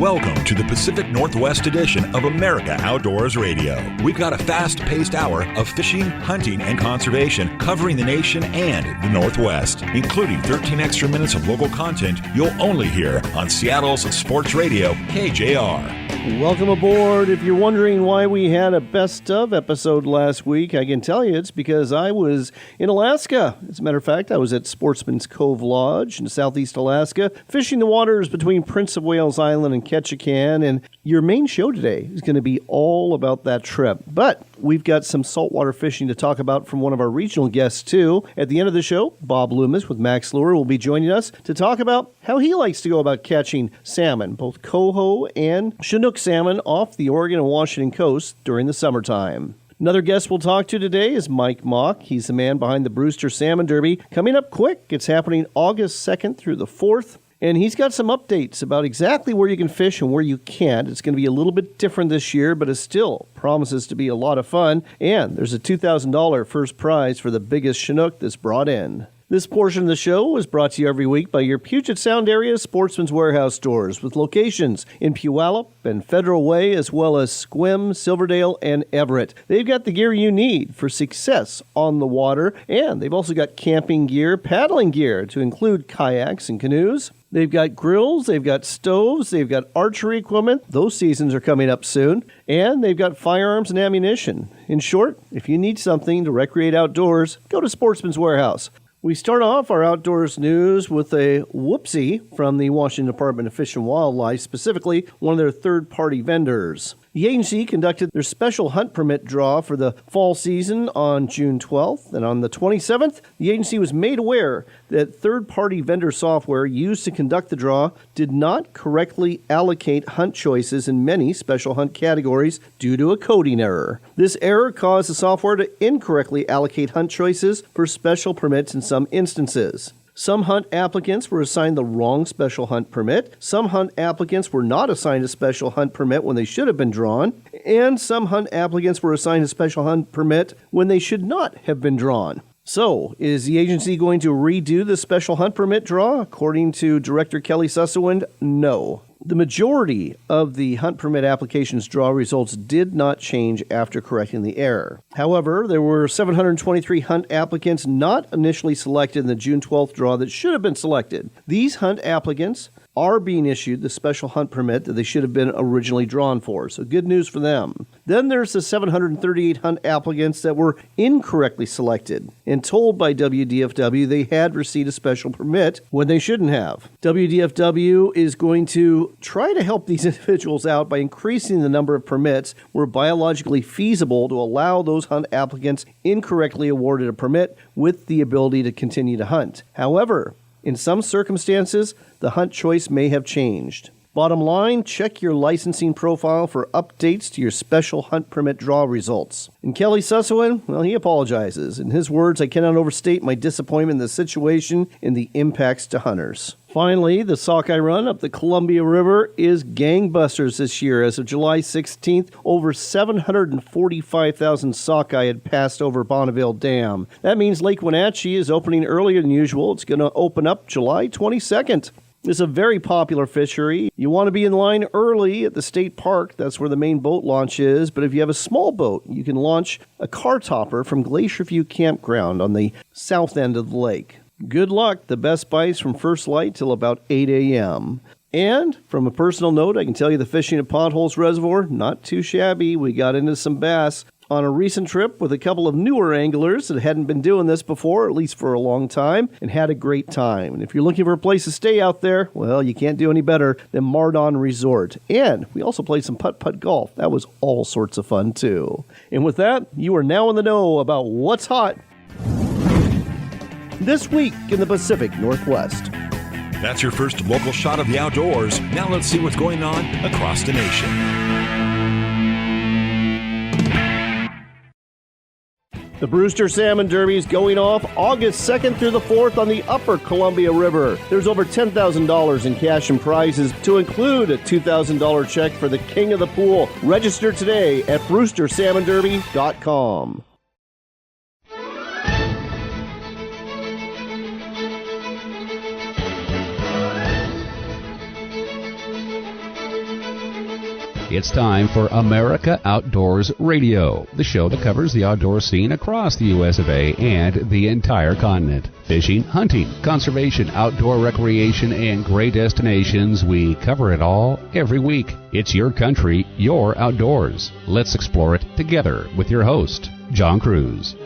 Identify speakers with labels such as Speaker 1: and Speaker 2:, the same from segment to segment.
Speaker 1: Welcome to the Pacific Northwest edition of America Outdoors Radio. We've got a fast-paced hour of fishing, hunting, and conservation covering the nation and the Northwest, including 13 extra minutes of local content you'll only hear on Seattle's sports radio, KJR.
Speaker 2: Welcome aboard. If you're wondering why we had a best of episode last week, I can tell you it's because I was in Alaska. As a matter of fact, I was at Sportsman's Cove Lodge in southeast Alaska, fishing the waters between Prince of Wales Island and Ketchikan, and your main show today is going to be all about that trip. But we've got some saltwater fishing to talk about from one of our regional guests, too. At the end of the show, Bob Loomis with Mack's Lure will be joining us to talk about how he likes to go about catching salmon, both coho and Chinook salmon off the Oregon and Washington coast during the summertime. Another guest we'll talk to today is Mike Mack. He's the man behind the Brewster Salmon Derby. Coming up quick, it's happening August 2nd through the 4th. And he's got some updates about exactly where you can fish and where you can't. It's going to be a little bit different this year, but it still promises to be a lot of fun. And there's a $2,000 first prize for the biggest Chinook that's brought in. This portion of the show is brought to you every week by your Puget Sound area Sportsman's Warehouse stores with locations in Puyallup and Federal Way, as well as Sequim, Silverdale, and Everett. They've got the gear you need for success on the water, and they've also got camping gear, paddling gear to include kayaks and canoes. They've got grills, they've got stoves, they've got archery equipment. Those seasons are coming up soon. And they've got firearms and ammunition. In short, if you need something to recreate outdoors, go to Sportsman's Warehouse. We start off our outdoors news with a whoopsie from the Washington Department of Fish and Wildlife, specifically one of their third-party vendors. The agency conducted their special hunt permit draw for the fall season on June 12th, and on the 27th, the agency was made aware that third-party vendor software used to conduct the draw did not correctly allocate hunt choices in many special hunt categories due to a coding error. This error caused the software to incorrectly allocate hunt choices for special permits in some instances. Some hunt applicants were assigned the wrong special hunt permit, some hunt applicants were not assigned a special hunt permit when they should have been drawn, and some hunt applicants were assigned a special hunt permit when they should not have been drawn. So, is the agency going to redo the special hunt permit draw? According to Director Kelly Sussewind, no. The majority of the hunt permit applications draw results did not change after correcting the error. However, there were 723 hunt applicants not initially selected in the June 12th draw that should have been selected. These hunt applicants are being issued the special hunt permit that they should have been originally drawn for, so good news for them. Then there's the 738 hunt applicants that were incorrectly selected and told by WDFW they had received a special permit when they shouldn't have. WDFW is going to try to help these individuals out by increasing the number of permits where biologically feasible to allow those hunt applicants incorrectly awarded a permit with the ability to continue to hunt. However, in some circumstances, the hunt choice may have changed. Bottom line, check your licensing profile for updates to your special hunt permit draw results. And Kelly Sussewind, well, he apologizes. In his words, I cannot overstate my disappointment in the situation and the impacts to hunters. Finally, the sockeye run up the Columbia River is gangbusters this year. As of July 16th, over 745,000 sockeye had passed over Bonneville Dam. That means Lake Wenatchee is opening earlier than usual. It's going to open up July 22nd. It's a very popular fishery. You want to be in line early at the state park. That's where the main boat launch is. But if you have a small boat, you can launch a car topper from Glacier View Campground on the south end of the lake. Good luck. The best bites from first light till about 8 a.m. And from a personal note, I can tell you the fishing at Potholes Reservoir, not too shabby. We got into some bass on a recent trip with a couple of newer anglers that hadn't been doing this before, at least for a long time, and had a great time. And if you're looking for a place to stay out there, well, you can't do any better than Mardon Resort. And we also played some putt-putt golf. That was all sorts of fun, too. And with that, you are now in the know about what's hot this week in the Pacific Northwest.
Speaker 1: That's your first local shot of the outdoors. Now let's see what's going on across the nation.
Speaker 2: The Brewster Salmon Derby is going off August 2nd through the 4th on the upper Columbia River. There's over $10,000 in cash and prizes to include a $2,000 check for the king of the pool. Register today at brewstersalmonderby.com.
Speaker 3: It's time for America Outdoors Radio, the show that covers the outdoor scene across the U.S. of A. and the entire continent. Fishing, hunting, conservation, outdoor recreation, and great destinations. We cover it all every week. It's your country, your outdoors. Let's explore it together with your host, John Kruse.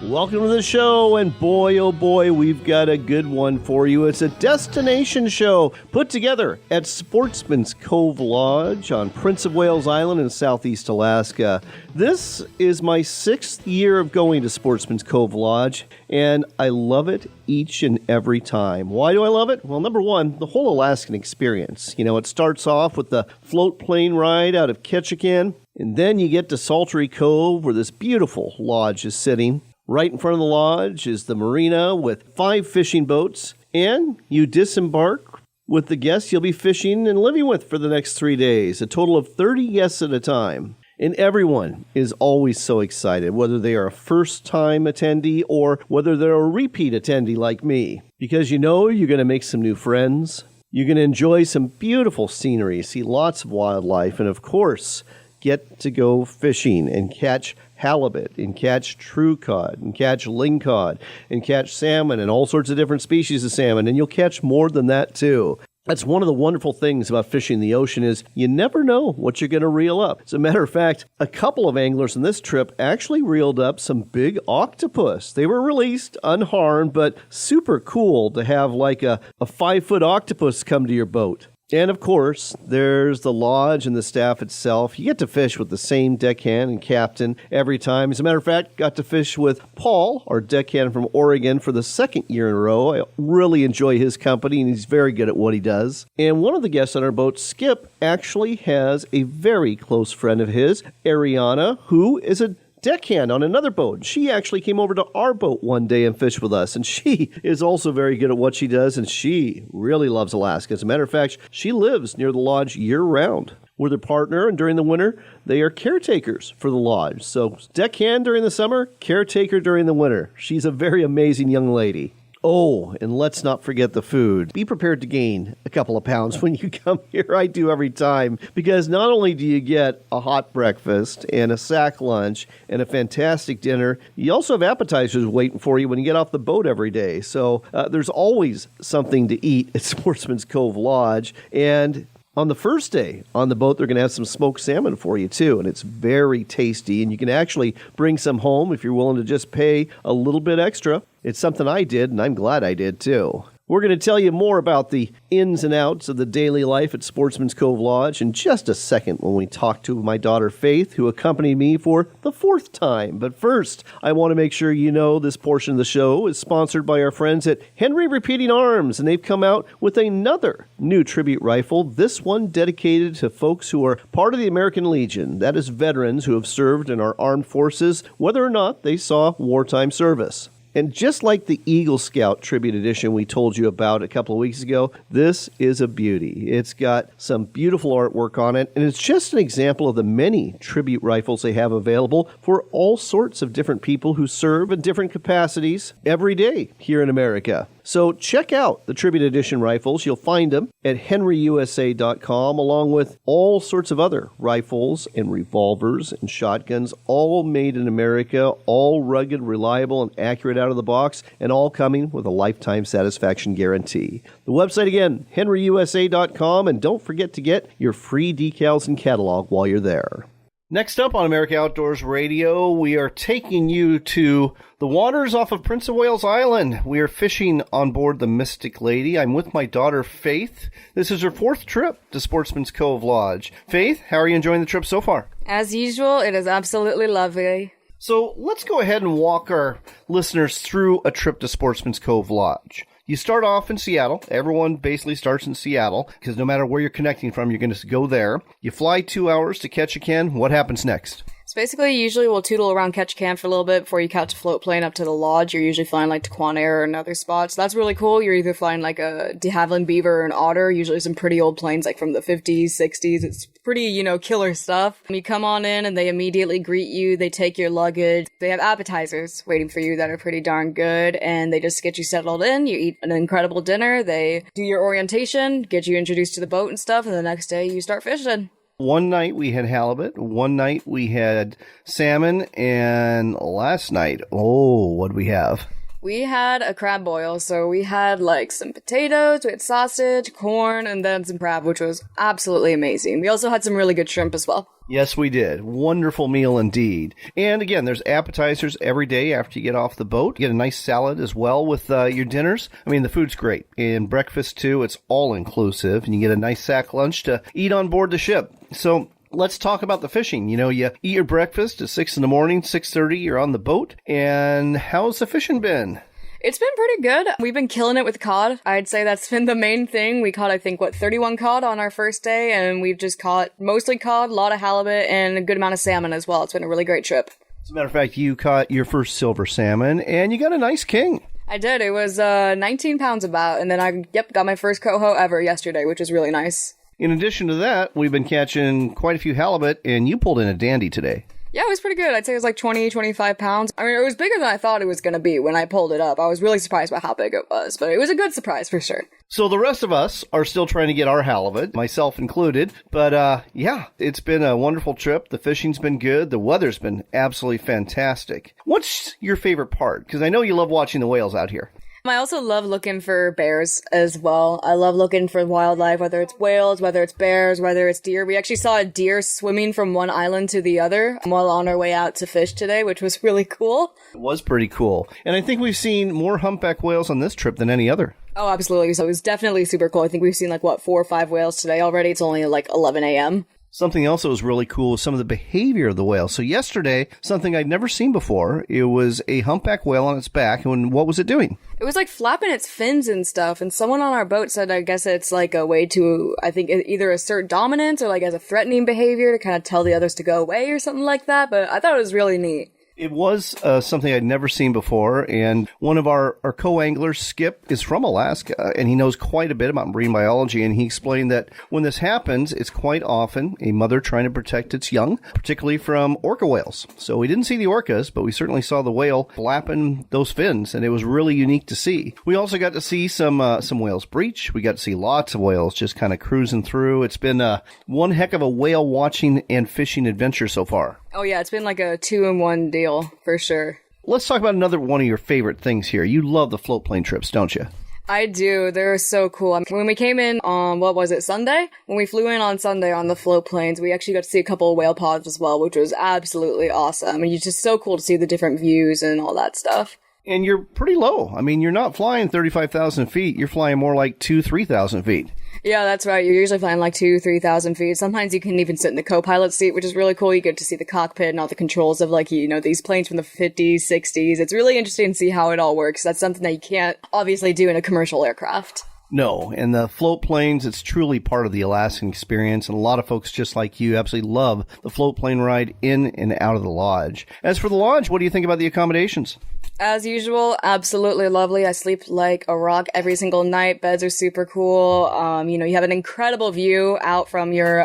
Speaker 2: Welcome to the show, and boy, oh boy, we've got a good one for you. It's a destination show put together at Sportsman's Cove Lodge on Prince of Wales Island in southeast Alaska. This is my 6th year of going to Sportsman's Cove Lodge, and I love it each and every time. Why do I love it? Well, number one, the whole Alaskan experience. You know, it starts off with the floatplane ride out of Ketchikan, and then you get to Sultry Cove, where this beautiful lodge is sitting. Right in front of the lodge is the marina with 5 fishing boats, and you disembark with the guests you'll be fishing and living with for the next 3 days, a total of 30 guests at a time. And everyone is always so excited, whether they are a first-time attendee or whether they're a repeat attendee like me, because you know you're going to make some new friends, you're going to enjoy some beautiful scenery, see lots of wildlife, and of course, get to go fishing and catch halibut and catch true cod and catch lingcod and catch salmon and all sorts of different species of salmon. And you'll catch more than that too. That's one of the wonderful things about fishing the ocean is you never know what you're going to reel up. As a matter of fact, a couple of anglers on this trip actually reeled up some big octopus. They were released unharmed, but super cool to have like a 5-foot octopus come to your boat. And, of course, there's the lodge and the staff itself. You get to fish with the same deckhand and captain every time. As a matter of fact, got to fish with Paul, our deckhand from Oregon, for the 2nd year in a row. I really enjoy his company, and he's very good at what he does. And one of the guests on our boat, Skip, actually has a very close friend of his, Ariana, who is a deckhand on another boat. She actually came over to our boat one day and fished with us, and she is also very good at what she does, and she really loves Alaska. As a matter of fact, she lives near the lodge year-round. We're their partner, and during the winter, they are caretakers for the lodge. So deckhand during the summer, caretaker during the winter. She's a very amazing young lady. Oh, and let's not forget the food. Be prepared to gain a couple of pounds when you come here. I do every time. Because not only do you get a hot breakfast and a sack lunch and a fantastic dinner, you also have appetizers waiting for you when you get off the boat every day. So there's always something to eat at Sportsman's Cove Lodge. And on the first day on the boat, they're going to have some smoked salmon for you, too, and it's very tasty, and you can actually bring some home if you're willing to just pay a little bit extra. It's something I did, and I'm glad I did, too. We're going to tell you more about the ins and outs of the daily life at Sportsman's Cove Lodge in just a second when we talk to my daughter Faith, who accompanied me for the 4th time. But first, I want to make sure you know this portion of the show is sponsored by our friends at Henry Repeating Arms, and they've come out with another new tribute rifle, this one dedicated to folks who are part of the American Legion. That is veterans who have served in our armed forces, whether or not they saw wartime service. And just like the Eagle Scout Tribute Edition we told you about a couple of weeks ago, this is a beauty. It's got some beautiful artwork on it, and it's just an example of the many tribute rifles they have available for all sorts of different people who serve in different capacities every day here in America. So check out the Tribute Edition rifles. You'll find them at henryusa.com, along with all sorts of other rifles and revolvers and shotguns, all made in America, all rugged, reliable, and accurate out of the box, and all coming with a lifetime satisfaction guarantee. The website again, henryusa.com, and don't forget to get your free decals and catalog while you're there. Next up on America Outdoors Radio, we are taking you to the waters off of Prince of Wales Island. We are fishing on board the Mystic Lady. I'm with my daughter, Faith. This is her 4th trip to Sportsman's Cove Lodge. Faith, how are you enjoying the trip so far?
Speaker 4: As usual, it is absolutely lovely.
Speaker 2: So let's go ahead and walk our listeners through a trip to Sportsman's Cove Lodge. You start off in Seattle. Everyone basically starts in Seattle because no matter where you're connecting from, you're going to go there. You fly 2 hours to Ketchikan. What happens next?
Speaker 4: So basically, usually we'll tootle around Ketchikan for a little bit before you catch a float plane up to the lodge. You're usually flying like to Quanair or another spot. So that's really cool. You're either flying like a de Havilland Beaver or an Otter, usually some pretty old planes like from the 50s, 60s. It's pretty, killer stuff. You come on in and they immediately greet you. They take your luggage. They have appetizers waiting for you that are pretty darn good. And they just get you settled in. You eat an incredible dinner. They do your orientation, get you introduced to the boat and stuff. And the next day you start fishing.
Speaker 2: One night we had halibut, one night we had salmon, and last night, what'd we have?
Speaker 4: We had a crab boil, so we had like some potatoes, we had sausage, corn, and then some crab, which was absolutely amazing. We also had some really good shrimp as well.
Speaker 2: Yes, we did. Wonderful meal indeed. And again, there's appetizers every day after you get off the boat. You get a nice salad as well with your dinners. I mean, the food's great. And breakfast, too, it's all inclusive. And you get a nice sack lunch to eat on board the ship. So let's talk about the fishing. You eat your breakfast at 6 in the morning, 6:30, you're on the boat. And how's the fishing been?
Speaker 4: It's been pretty good. We've been killing it with cod. I'd say that's been the main thing. We caught, I think, 31 cod on our first day, and we've just caught mostly cod, a lot of halibut, and a good amount of salmon as well. It's been a really great trip.
Speaker 2: As a matter of fact, you caught your first silver salmon, and you got a nice king.
Speaker 4: I did. It was 19 pounds about, and then I got my first coho ever yesterday, which was really nice.
Speaker 2: In addition to that, we've been catching quite a few halibut, and you pulled in a dandy today.
Speaker 4: Yeah, it was pretty good. I'd say it was like 20, 25 pounds. I mean, it was bigger than I thought it was going to be when I pulled it up. I was really surprised by how big it was, but it was a good surprise for sure.
Speaker 2: So the rest of us are still trying to get our halibut, myself included. But yeah, it's been a wonderful trip. The fishing's been good. The weather's been absolutely fantastic. What's your favorite part? Because I know you love watching the whales out here.
Speaker 4: I also love looking for bears as well. I love looking for wildlife, whether it's whales, whether it's bears, whether it's deer. We actually saw a deer swimming from one island to the other while on our way out to fish today, which was really cool.
Speaker 2: It was pretty cool. And I think we've seen more humpback whales on this trip than any other.
Speaker 4: Oh, absolutely. So it was definitely super cool. I think we've seen 4 or 5 whales today already. It's only 11 a.m.
Speaker 2: Something else that was really cool was some of the behavior of the whale. So yesterday, something I'd never seen before, it was a humpback whale on its back. And what was it doing?
Speaker 4: It was flapping its fins and stuff. And someone on our boat said, I guess it's a way to, I think, either assert dominance or as a threatening behavior to kind of tell the others to go away or something like that. But I thought it was really neat.
Speaker 2: It was something I'd never seen before, and one of our co-anglers, Skip, is from Alaska, and he knows quite a bit about marine biology, and he explained that when this happens, it's quite often a mother trying to protect its young, particularly from orca whales. So we didn't see the orcas, but we certainly saw the whale flapping those fins, and it was really unique to see. We also got to see some whales breach. We got to see lots of whales just kind of cruising through. It's been one heck of a whale watching and fishing adventure so far.
Speaker 4: Oh yeah, it's been a 2-in-1 deal, for sure.
Speaker 2: Let's talk about another one of your favorite things here. You love the floatplane trips, don't you?
Speaker 4: I do. They're so cool. When we came in on, Sunday? When we flew in on Sunday on the floatplanes, we actually got to see a couple of whale pods as well, which was absolutely awesome. And it's just so cool to see the different views and all that stuff.
Speaker 2: And you're pretty low. I mean, you're not flying 35,000 feet. You're flying more like 2,000-3,000 feet.
Speaker 4: Yeah, that's right. You're usually flying 2,000-3,000 feet. Sometimes you can even sit in the co-pilot seat, which is really cool. You get to see the cockpit and all the controls of these planes from the 50s, 60s. It's really interesting to see how it all works. That's something that you can't obviously do in a commercial aircraft.
Speaker 2: No, and the float planes, it's truly part of the Alaskan experience, and a lot of folks just like you absolutely love the float plane ride in and out of the lodge. As for the lodge, what do you think about the accommodations?
Speaker 4: As usual, absolutely lovely. I sleep like a rock every single night. Beds are super cool. You have an incredible view out from your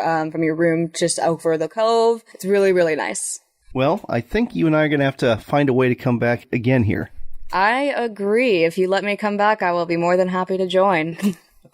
Speaker 4: room just over the cove. It's really, really nice.
Speaker 2: Well, I think you and I are going to have to find a way to come back again here.
Speaker 4: I agree. If you let me come back, I will be more than happy to join.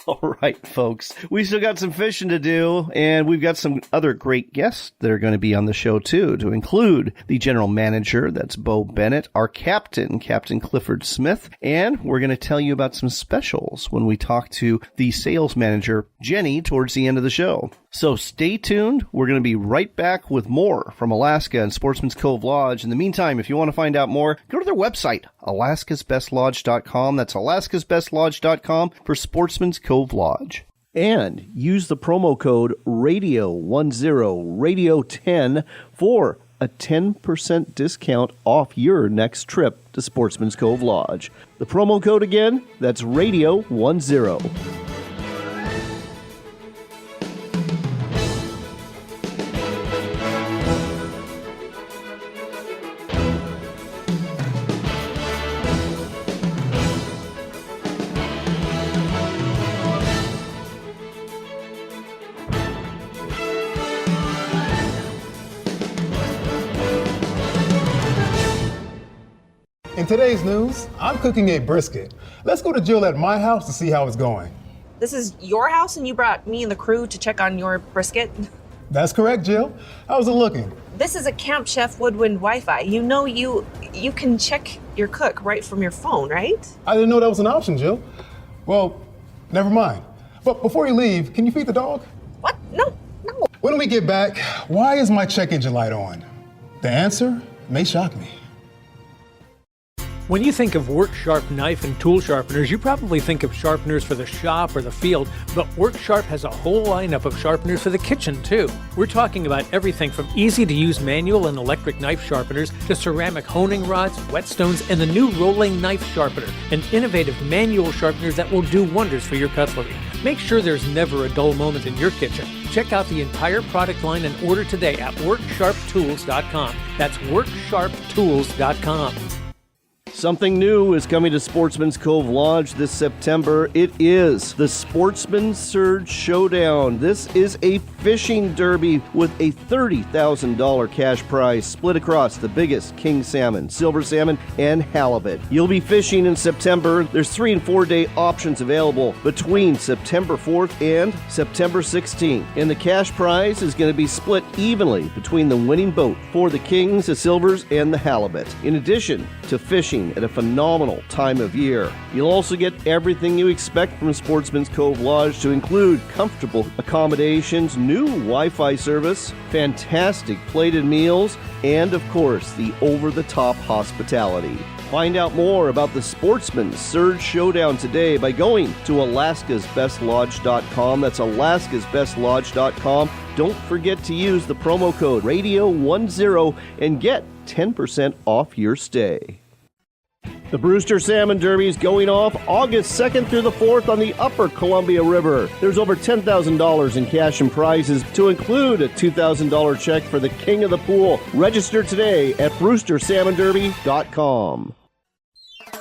Speaker 2: All right, folks. We still got some fishing to do, and we've got some other great guests that are going to be on the show, too, to include the general manager, that's Bo Bennett, our captain, Captain Clifford Smith, and we're going to tell you about some specials when we talk to the sales manager, Jenny, towards the end of the show. So stay tuned. We're going to be right back with more from Alaska and Sportsman's Cove Lodge. In the meantime, if you want to find out more, go to their website, alaskasbestlodge.com. That's alaskasbestlodge.com for Sportsman's Cove Lodge. And use the promo code RADIO10, RADIO10 for a 10% discount off your next trip to Sportsman's Cove Lodge. The promo code again, that's RADIO10.
Speaker 5: In today's news, I'm cooking a brisket. Let's go to Jill at my house to see how it's going.
Speaker 6: This is your house and you brought me and the crew to check on your brisket?
Speaker 5: That's correct, Jill. How's it looking?
Speaker 6: This is a Camp Chef Woodwind Wi-Fi. You know you can check your cook right from your phone, right?
Speaker 5: I didn't know that was an option, Jill. Well, never mind. But before you leave, can you feed the dog?
Speaker 6: What? No.
Speaker 5: When we get back, why is my check engine light on? The answer may shock me.
Speaker 7: When you think of Work Sharp knife and tool sharpeners, you probably think of sharpeners for the shop or the field, but Work Sharp has a whole lineup of sharpeners for the kitchen too. We're talking about everything from easy-to-use manual and electric knife sharpeners to ceramic honing rods, whetstones, and the new rolling knife sharpener, and innovative manual sharpeners that will do wonders for your cutlery. Make sure there's never a dull moment in your kitchen. Check out the entire product line and order today at WorkSharpTools.com. That's WorkSharpTools.com.
Speaker 2: Something new is coming to Sportsman's Cove Lodge this September. It is the Sportsman Surge Showdown. This is a fishing derby with a $30,000 cash prize split across the biggest king salmon, silver salmon, and halibut. You'll be fishing in September. There's 3 and 4 day options available between September 4th and September 16th. And the cash prize is going to be split evenly between the winning boat for the kings, the silvers, and the halibut. In addition to fishing at a phenomenal time of year. You'll also get everything you expect from Sportsman's Cove Lodge, to include comfortable accommodations, new Wi-Fi service, fantastic plated meals, and of course, the over-the-top hospitality. Find out more about the Sportsman's Surge Showdown today by going to alaskasbestlodge.com. That's alaskasbestlodge.com. Don't forget to use the promo code RADIO10 and get 10% off your stay. The Brewster Salmon Derby is going off August 2nd through the 4th on the Upper Columbia River. There's over $10,000 in cash and prizes, to include a $2,000 check for the king of the pool. Register today at brewstersalmonderby.com.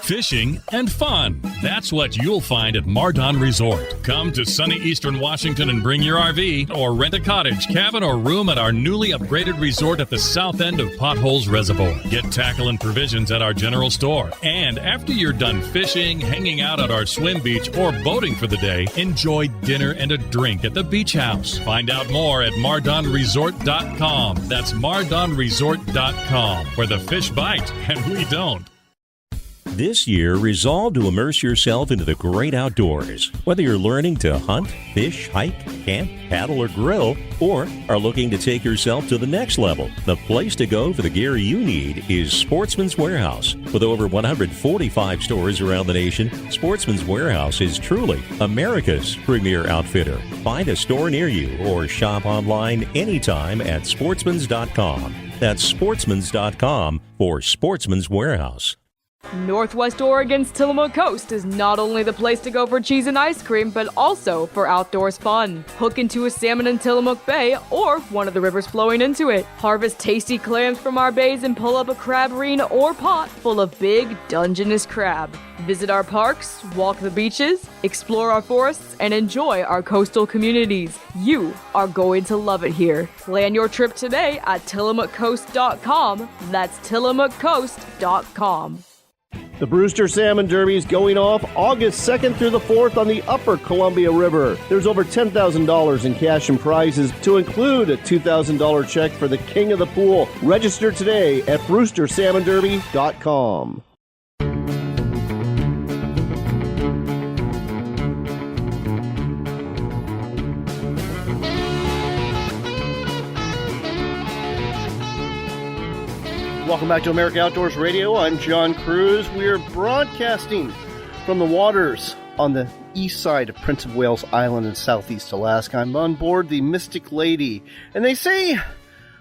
Speaker 8: Fishing and fun. That's what you'll find at Mardon Resort. Come to sunny eastern Washington and bring your RV, or rent a cottage, cabin, or room at our newly upgraded resort at the south end of Potholes Reservoir. Get tackle and provisions at our general store. And after you're done fishing, hanging out at our swim beach, or boating for the day, enjoy dinner and a drink at the beach house. Find out more at mardonresort.com. That's mardonresort.com, where the fish bite and we don't.
Speaker 9: This year, resolve to immerse yourself into the great outdoors. Whether you're learning to hunt, fish, hike, camp, paddle, or grill, or are looking to take yourself to the next level, the place to go for the gear you need is Sportsman's Warehouse. With over 145 stores around the nation, Sportsman's Warehouse is truly America's premier outfitter. Find a store near you or shop online anytime at sportsmans.com. That's sportsmans.com for Sportsman's Warehouse.
Speaker 10: Northwest Oregon's Tillamook Coast is not only the place to go for cheese and ice cream, but also for outdoors fun. Hook into a salmon in Tillamook Bay or one of the rivers flowing into it. Harvest tasty clams from our bays and pull up a crab reen or pot full of big, Dungeness crab. Visit our parks, walk the beaches, explore our forests, and enjoy our coastal communities. You are going to love it here. Plan your trip today at tillamookcoast.com. That's tillamookcoast.com.
Speaker 2: The Brewster Salmon Derby is going off August 2nd through the 4th on the Upper Columbia River. There's over $10,000 in cash and prizes, to include a $2,000 check for the king of the pool. Register today at brewstersalmonderby.com. Welcome back to America Outdoors Radio. I'm John Kruse. We are broadcasting from the waters on the east side of Prince of Wales Island in southeast Alaska. I'm on board the Mystic Lady. And they say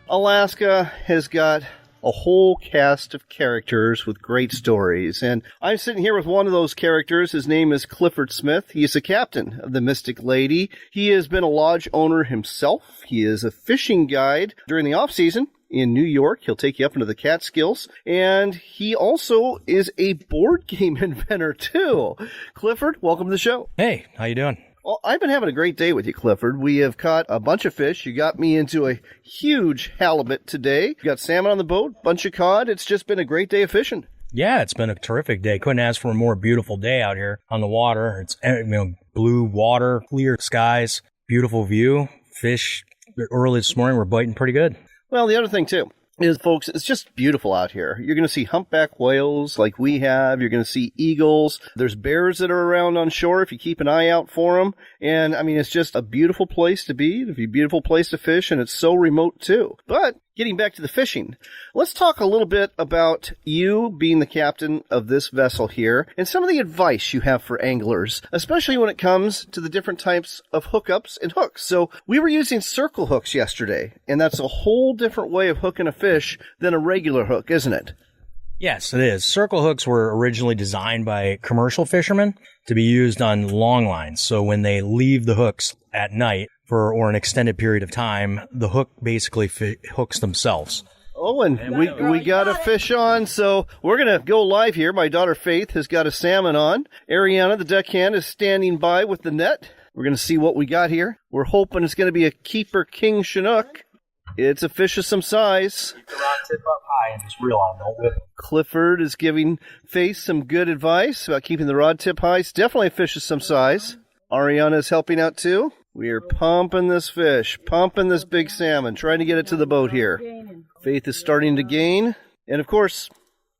Speaker 2: Alaska has got a whole cast of characters with great stories. And I'm sitting here with one of those characters. His name is Clifford Smith. He is the captain of the Mystic Lady. He has been a lodge owner himself. He is a fishing guide during the off-season in New York. He'll take you up into the Catskills. And he also is a board game inventor, too. Clifford, welcome to the show.
Speaker 11: Hey, how you doing?
Speaker 2: Well, I've been having a great day with you, Clifford. We have caught a bunch of fish. You got me into a huge halibut today. You got salmon on the boat, bunch of cod. It's just been a great day of fishing.
Speaker 11: Yeah, it's been a terrific day. Couldn't ask for a more beautiful day out here on the water. It's blue water, clear skies, beautiful view, fish Early this morning, we're biting pretty good.
Speaker 2: Well, the other thing, too, is, folks, it's just beautiful out here. You're going to see humpback whales like we have. You're going to see eagles. There's bears that are around on shore if you keep an eye out for them. And, I mean, it's just a beautiful place to be. It's a beautiful place to fish, and it's so remote, too. But getting back to the fishing, let's talk a little bit about you being the captain of this vessel here and some of the advice you have for anglers, especially when it comes to the different types of hookups and hooks. So we were using circle hooks yesterday, and that's a whole different way of hooking a fish than a regular hook, isn't it?
Speaker 11: Yes, it is. Circle hooks were originally designed by commercial fishermen to be used on long lines. So when they leave the hooks at night or an extended period of time, the hook basically hooks themselves.
Speaker 2: Oh, and we got a fish on, so we're going to go live here. My daughter Faith has got a salmon on. Ariana, the deckhand, is standing by with the net. We're going to see what we got here. We're hoping it's going to be a keeper king Chinook. It's a fish of some size.
Speaker 11: Keep the rod tip up high and just reel on, don't whip it.
Speaker 2: Clifford is giving Faith some good advice about keeping the rod tip high. It's definitely a fish of some size. Ariana is helping out too. We are pumping this fish, pumping this big salmon, trying to get it to the boat here. Faith is starting to gain. And of course,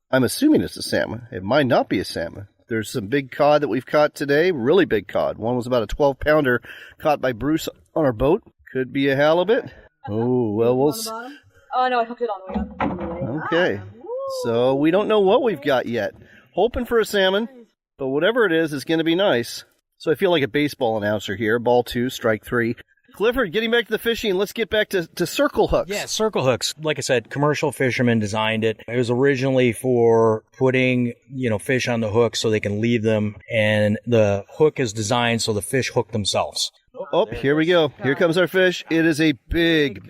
Speaker 2: I'm assuming it's a salmon. It might not be a salmon. There's some big cod that we've caught today, really big cod. One was about a 12-pounder caught by Bruce on our boat. Could be a halibut. Oh, well, we'll see.
Speaker 10: Oh, no, I hooked it on the way up.
Speaker 2: Okay. So we don't know what we've got yet. Hoping for a salmon, but whatever it is, it's going to be nice. So I feel like a baseball announcer here. Ball 2, strike 3. Clifford, getting back to the fishing, let's get back to circle hooks.
Speaker 11: Yeah, circle hooks. Like I said, commercial fishermen designed it. It was originally for putting, fish on the hook so they can leave them, and the hook is designed so the fish hook themselves.
Speaker 2: Oh, here we go. Here comes our fish. It is a big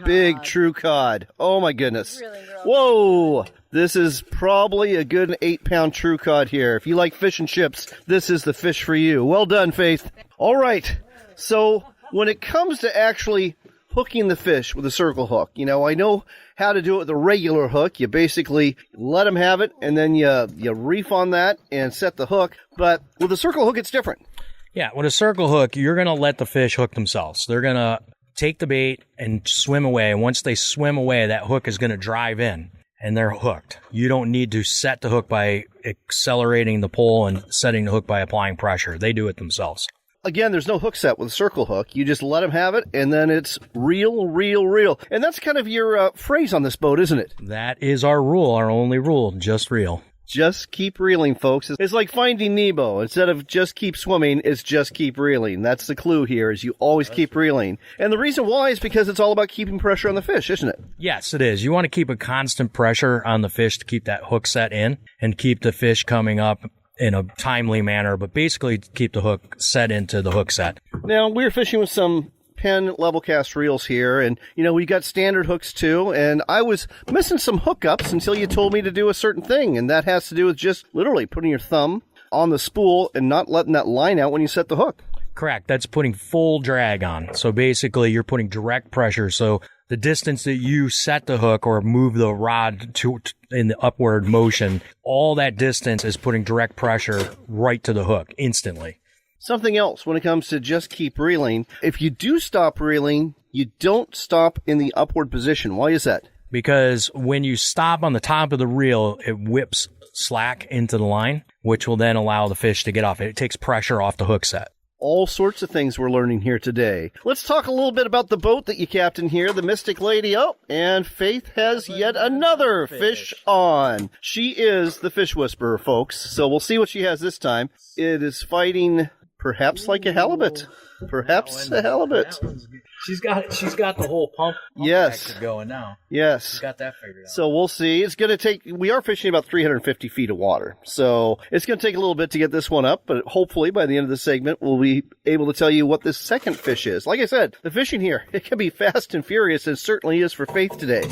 Speaker 2: true cod. Oh, my goodness. Whoa! This is probably a good 8-pound true cod here. If you like fish and chips, this is the fish for you. Well done, Faith. All right. So when it comes to actually hooking the fish with a circle hook, I know how to do it with a regular hook. You basically let them have it, and then you reef on that and set the hook. But with a circle hook, it's different.
Speaker 11: Yeah, with a circle hook, you're going to let the fish hook themselves. They're going to take the bait and swim away. And once they swim away, that hook is going to drive in, and they're hooked. You don't need to set the hook by accelerating the pull and setting the hook by applying pressure. They do it themselves.
Speaker 2: Again, there's no hook set with a circle hook. You just let them have it, and then it's reel, reel, reel. And that's kind of your phrase on this boat, isn't it?
Speaker 11: That is our rule, our only rule, just reel.
Speaker 2: Just keep reeling, folks. It's like Finding Nemo. Instead of just keep swimming, it's just keep reeling. That's the clue here, is you always keep reeling. And the reason why is because it's all about keeping pressure on the fish, isn't it?
Speaker 11: Yes, it is. You want to keep a constant pressure on the fish to keep that hook set in and keep the fish coming up in a timely manner, but basically keep the hook set into the hook set.
Speaker 2: Now, we're fishing with some Penn level cast reels here, and we got standard hooks too, and I was missing some hookups until you told me to do a certain thing, and that has to do with just literally putting your thumb on the spool and not letting that line out when you set the hook.
Speaker 11: Correct. That's putting full drag on. So basically you're putting direct pressure. So the distance that you set the hook or move the rod to in the upward motion, all that distance is putting direct pressure right to the hook instantly.
Speaker 2: Something else when it comes to just keep reeling, if you do stop reeling, you don't stop in the upward position. Why is that?
Speaker 11: Because when you stop on the top of the reel, it whips slack into the line, which will then allow the fish to get off. It takes pressure off the hook set.
Speaker 2: All sorts of things we're learning here today. Let's talk a little bit about the boat that you captain here, the Mystic Lady. Oh, and Faith has yet another fish on. She is the fish whisperer, folks. So we'll see what she has this time. It is fighting perhaps like a halibut. Perhaps a halibut.
Speaker 11: She's got the whole pump
Speaker 2: yes.
Speaker 11: going now.
Speaker 2: Yes.
Speaker 11: She's got that figured out.
Speaker 2: So we'll see. It's going to take, we are fishing about 350 feet of water. So it's going to take a little bit to get this one up, but hopefully by the end of the segment, we'll be able to tell you what this second fish is. Like I said, the fishing here, it can be fast and furious, and certainly is for Faith today.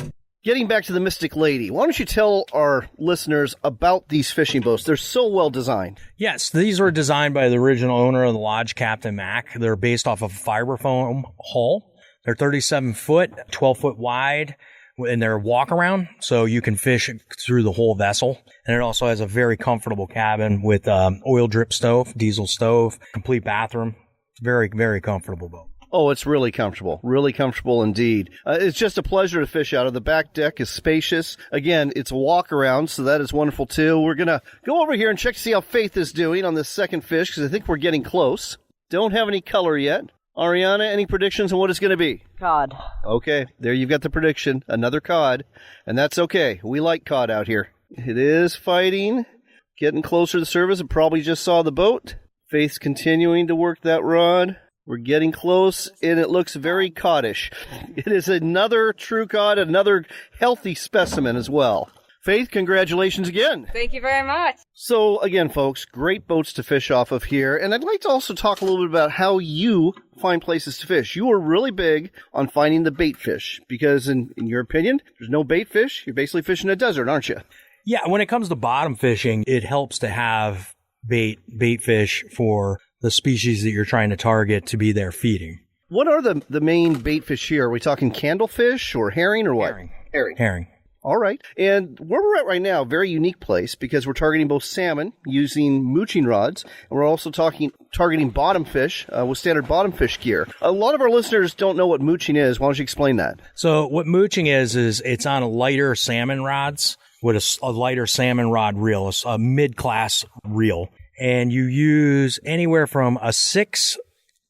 Speaker 2: Getting back to the Mystic Lady, why don't you tell our listeners about these fishing boats? They're so well designed.
Speaker 11: Yes, these were designed by the original owner of the lodge, Captain Mack. They're based off of a fiberfoam hull. They're 37 foot, 12 foot wide, and they're walk around, so you can fish through the whole vessel. And it also has a very comfortable cabin with oil drip stove, diesel stove, complete bathroom. Very, very comfortable boat.
Speaker 2: Oh, it's really comfortable indeed. It's just a pleasure to fish out of. The back deck is spacious. Again, it's a walk around, so that is wonderful too. We're going to go over here and check to see how Faith is doing on this second fish, because I think we're getting close. Don't have any color yet. Ariana, any predictions on what it's going to be?
Speaker 12: Cod.
Speaker 2: Okay, there you've got the prediction. Another cod, and that's okay. We like cod out here. It is fighting, getting closer to the surface. It probably just saw the boat. Faith's continuing to work that rod. We're getting close, and it looks very coddish. It is another true cod, another healthy specimen as well. Faith, congratulations again.
Speaker 12: Thank you very much.
Speaker 2: So, again, folks, great boats to fish off of here. And I'd like to also talk a little bit about how you find places to fish. You are really big on finding the bait fish because, in your opinion, there's no bait fish. You're basically fishing a desert, aren't you?
Speaker 11: Yeah, when it comes to bottom fishing, it helps to have bait fish for the species that you're trying to target to be there feeding.
Speaker 2: What are the main bait fish here? Are we talking candlefish or herring or what?
Speaker 11: Herring.
Speaker 2: All right. And where we're at right now, very unique place because we're targeting both salmon using mooching rods, and we're also targeting bottom fish with standard bottom fish gear. A lot of our listeners don't know what mooching is. Why don't you explain that?
Speaker 11: So what mooching is it's on a lighter salmon rods with a lighter salmon rod reel, a mid-class reel. And you use anywhere from a 6,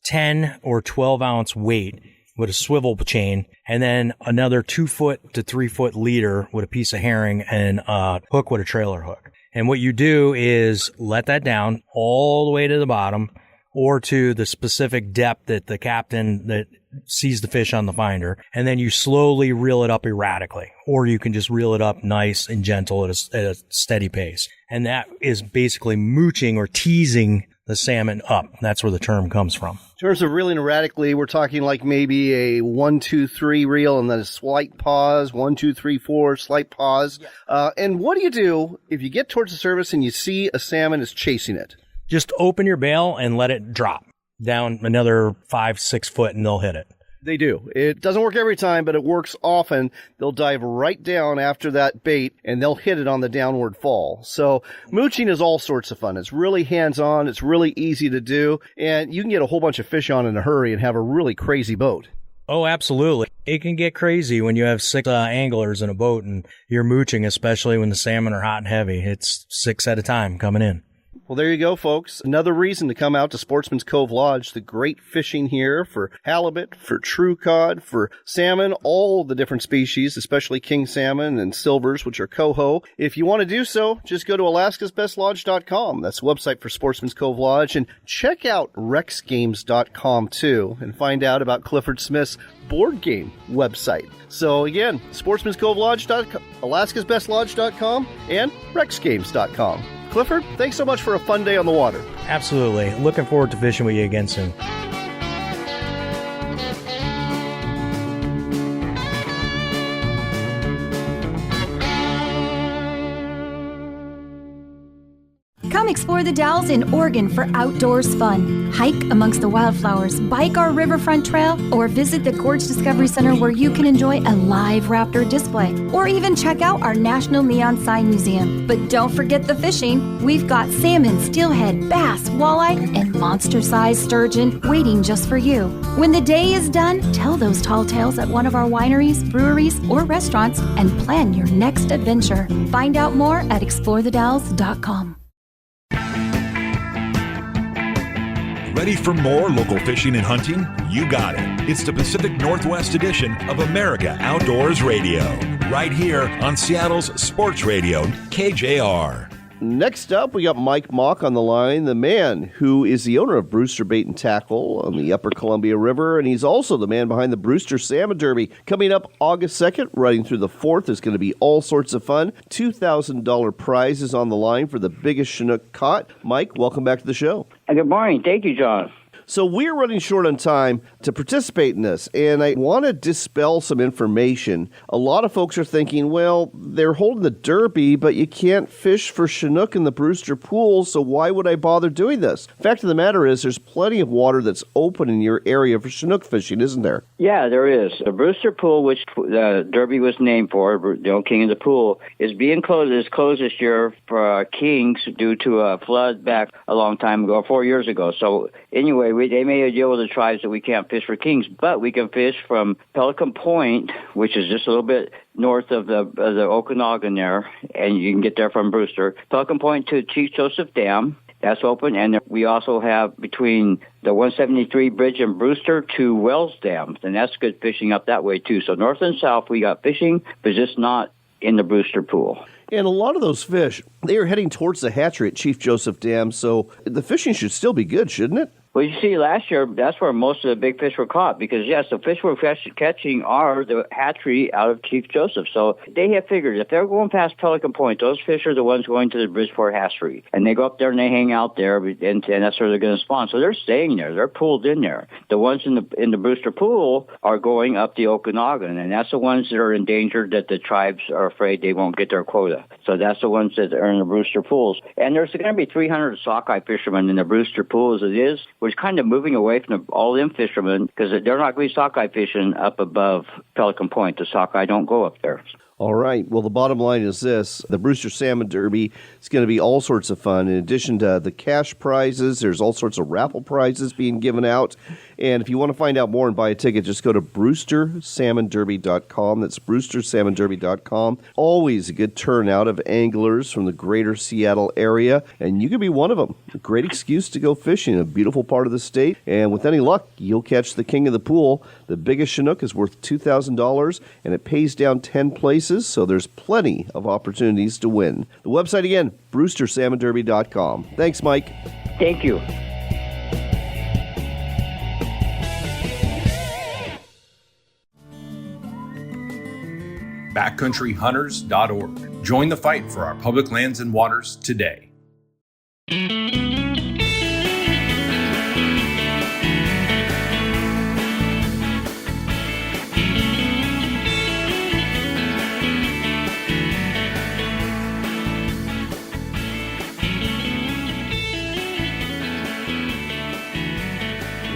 Speaker 11: 10, or 12-ounce weight with a swivel chain, and then another 2-foot to 3-foot leader with a piece of herring and a hook with a trailer hook. And what you do is let that down all the way to the bottom or to the specific depth that the captain that sees the fish on the finder, and then you slowly reel it up erratically, or you can just reel it up nice and gentle at a steady pace. And that is basically mooching or teasing the salmon up. That's where the term comes from.
Speaker 2: In terms of reeling erratically, we're talking like maybe a 1, 2, 3 reel and then a slight pause, 1, 2, 3, 4, slight pause. And what do you do if you get towards the surface and you see a salmon is chasing it?
Speaker 11: Just open your bail and let it drop down another 5, 6 foot and they'll hit it.
Speaker 2: They do. It doesn't work every time, but it works often. They'll dive right down after that bait, and they'll hit it on the downward fall. So mooching is all sorts of fun. It's really hands-on. It's really easy to do, and you can get a whole bunch of fish on in a hurry and have a really crazy boat.
Speaker 11: Oh, absolutely. It can get crazy when you have 6 anglers in a boat and you're mooching, especially when the salmon are hot and heavy. It's 6 at a time coming in.
Speaker 2: Well, there you go, folks. Another reason to come out to Sportsman's Cove Lodge. The great fishing here for halibut, for true cod, for salmon, all the different species, especially king salmon and silvers, which are coho. If you want to do so, just go to alaskasbestlodge.com. That's the website for Sportsman's Cove Lodge. And check out rexgames.com, too, and find out about Clifford Smith's board game website. So, again, sportsmanscovelodge.com, alaskasbestlodge.com, and rexgames.com. Clifford, thanks so much for a fun day on the water.
Speaker 11: Absolutely. Looking forward to fishing with you again soon.
Speaker 13: Come explore the Dalles in Oregon for outdoors fun. Hike amongst the wildflowers, bike our riverfront trail, or visit the Gorge Discovery Center where you can enjoy a live raptor display, or even check out our National Neon Sign Museum. But don't forget the fishing. We've got salmon, steelhead, bass, walleye, and monster-sized sturgeon waiting just for you. When the day is done, tell those tall tales at one of our wineries, breweries, or restaurants and plan your next adventure. Find out more at explorethedalles.com.
Speaker 1: Ready for more local fishing and hunting? You got it. It's the Pacific Northwest edition of America Outdoors Radio, right here on Seattle's Sports Radio, KJR.
Speaker 2: Next up, we got Mike Mack on the line, the man who is the owner of Brewster Bait and Tackle on the Upper Columbia River, and he's also the man behind the Brewster Salmon Derby. Coming up August 2nd, running through the 4th, is going to be all sorts of fun. $2,000 prizes on the line for the biggest Chinook caught. Mike, welcome back to the show.
Speaker 14: Good morning. Thank you, John.
Speaker 2: So we're running short on time to participate in this, and I want to dispel some information. A lot of folks are thinking, well, they're holding the Derby, but you can't fish for Chinook in the Brewster Pool, so why would I bother doing this? Fact of the matter is there's plenty of water that's open in your area for Chinook fishing, isn't there?
Speaker 14: Yeah, there is. The Brewster Pool, which the Derby was named for, the old king of the pool, is being closed. It's closed this year for kings due to a flood back a long time ago, 4 years ago. So anyway, we they made a deal with the tribes that we can't fish for kings, but we can fish from Pelican Point, which is just a little bit north of the Okanagan there, and you can get there from Brewster. Pelican Point to Chief Joseph Dam, that's open, and we also have between the 173 bridge in Brewster to Wells Dam, and that's good fishing up that way too. So north and south we got fishing, but just not in the Brewster Pool.
Speaker 2: And a lot of those fish, they are heading towards the hatchery at Chief Joseph Dam, so the fishing should still be good, shouldn't it?
Speaker 14: Well, you see, last year, that's where most of the big fish were caught because, yes, the fish we're catching are the hatchery out of Chief Joseph. So they have figured if they're going past Pelican Point, those fish are the ones going to the Bridgeport hatchery. And they go up there and they hang out there, and that's where they're going to spawn. So they're staying there. They're pooled in there. The ones in the Brewster Pool are going up the Okanagan, and that's the ones that are endangered that the tribes are afraid they won't get their quota. So that's the ones that are in the Brewster Pools. And there's going to be 300 sockeye fishermen in the Brewster Pool as it is. We're kind of moving away from all them fishermen because they're not going to be sockeye fishing up above Pelican Point. The sockeye don't go up there.
Speaker 2: All right. Well, the bottom line is this. The Brewster Salmon Derby is going to be all sorts of fun. In addition to the cash prizes, there's all sorts of raffle prizes being given out. And if you want to find out more and buy a ticket, just go to brewstersalmonderby.com. That's brewstersalmonderby.com. Always a good turnout of anglers from the greater Seattle area, and you could be one of them. A great excuse to go fishing in a beautiful part of the state. And with any luck, you'll catch the king of the pool. The biggest Chinook is worth $2,000, and it pays down 10 places, so there's plenty of opportunities to win. The website again, brewstersalmonderby.com. Thanks, Mike.
Speaker 14: Thank you.
Speaker 12: backcountryhunters.org. Join the fight for our public lands and waters today.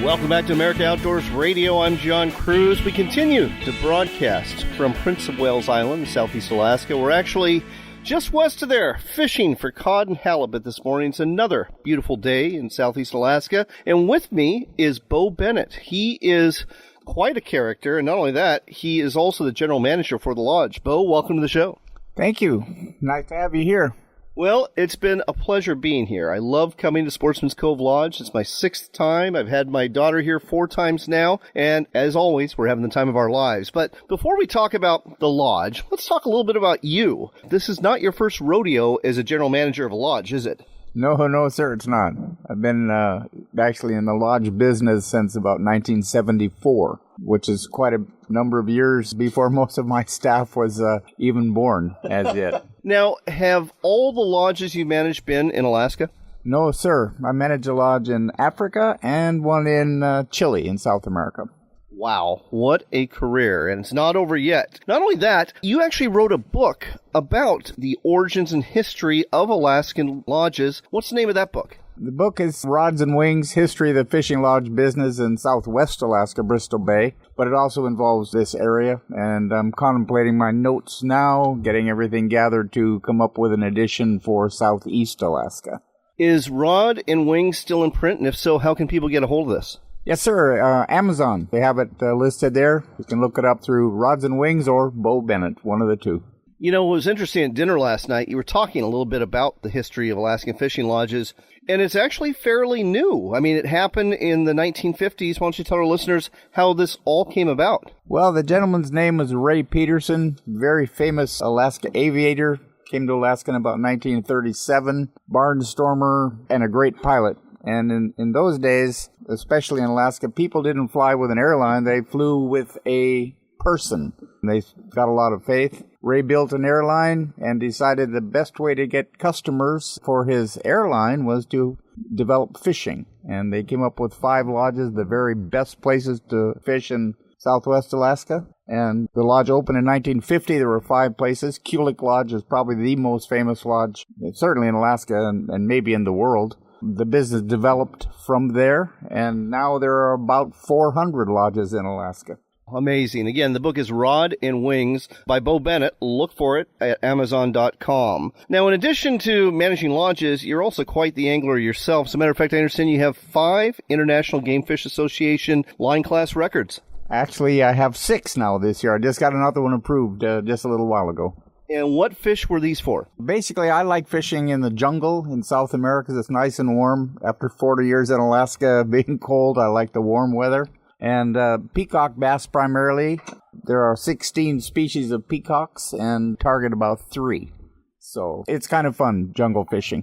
Speaker 2: Welcome back to America Outdoors Radio. I'm John Kruse. We continue to broadcast from Prince of Wales Island in southeast Alaska. We're actually just west of there, fishing for cod and halibut this morning. It's another beautiful day in southeast Alaska. And with me is Bo Bennett. He is quite a character, and not only that, he is also the general manager for the lodge. Bo, welcome to the show.
Speaker 15: Thank you. Nice to have you here.
Speaker 2: Well, it's been a pleasure being here. I love coming to Sportsman's Cove Lodge. It's my 6th time. I've had my daughter here 4 times now, and as always, we're having the time of our lives. But before we talk about the lodge, let's talk a little bit about you. This is not your first rodeo as a general manager of a lodge, is it?
Speaker 15: No, sir, it's not. I've been actually in the lodge business since about 1974, which is quite a number of years before most of my staff was even born as yet.
Speaker 2: Now, have all the lodges you managed been in Alaska?
Speaker 15: No, sir. I manage a lodge in Africa and one in Chile in South America.
Speaker 2: Wow, what a career, and it's not over yet. Not only that, you actually wrote a book about the origins and history of Alaskan lodges. What's the name of that book?
Speaker 15: The book is Rods and Wings, History of the Fishing Lodge Business in Southwest Alaska, Bristol Bay, but it also involves this area, and I'm contemplating my notes now, getting everything gathered to come up with an edition for Southeast Alaska.
Speaker 2: Is Rod and Wings still in print, and if so, how can people get a hold of this?
Speaker 15: Yes, sir. Amazon. They have it listed there. You can look it up through Rods and Wings or Bo Bennett, one of the two.
Speaker 2: You know, it was interesting at dinner last night. You were talking a little bit about the history of Alaskan fishing lodges, and it's actually fairly new. I mean, it happened in the 1950s. Why don't you tell our listeners how this all came about?
Speaker 15: Well, the gentleman's name was Ray Peterson, very famous Alaska aviator. Came to Alaska in about 1937, barnstormer, and a great pilot. And in those days, especially in Alaska, people didn't fly with an airline. They flew with a person. They got a lot of faith. Ray built an airline and decided the best way to get customers for his airline was to develop fishing. And they came up with 5 lodges, the very best places to fish in Southwest Alaska. And the lodge opened in 1950. There were 5 places. Kulik Lodge is probably the most famous lodge, certainly in Alaska and maybe in the world. The business developed from there, and now there are about 400 lodges in Alaska.
Speaker 2: Amazing. Again, the book is Rod and Wings by Bo Bennett. Look for it at Amazon.com. Now, in addition to managing lodges, you're also quite the angler yourself. As a matter of fact, I understand you have 5 International Game Fish Association line class records.
Speaker 15: Actually, I have 6 now this year. I just got another one approved just a little while ago.
Speaker 2: And what fish were these for?
Speaker 15: Basically, I like fishing in the jungle in South America. It's nice and warm. After 40 years in Alaska being cold, I like the warm weather. And peacock bass primarily. There are 16 species of peacocks and target about 3. So it's kind of fun, jungle fishing.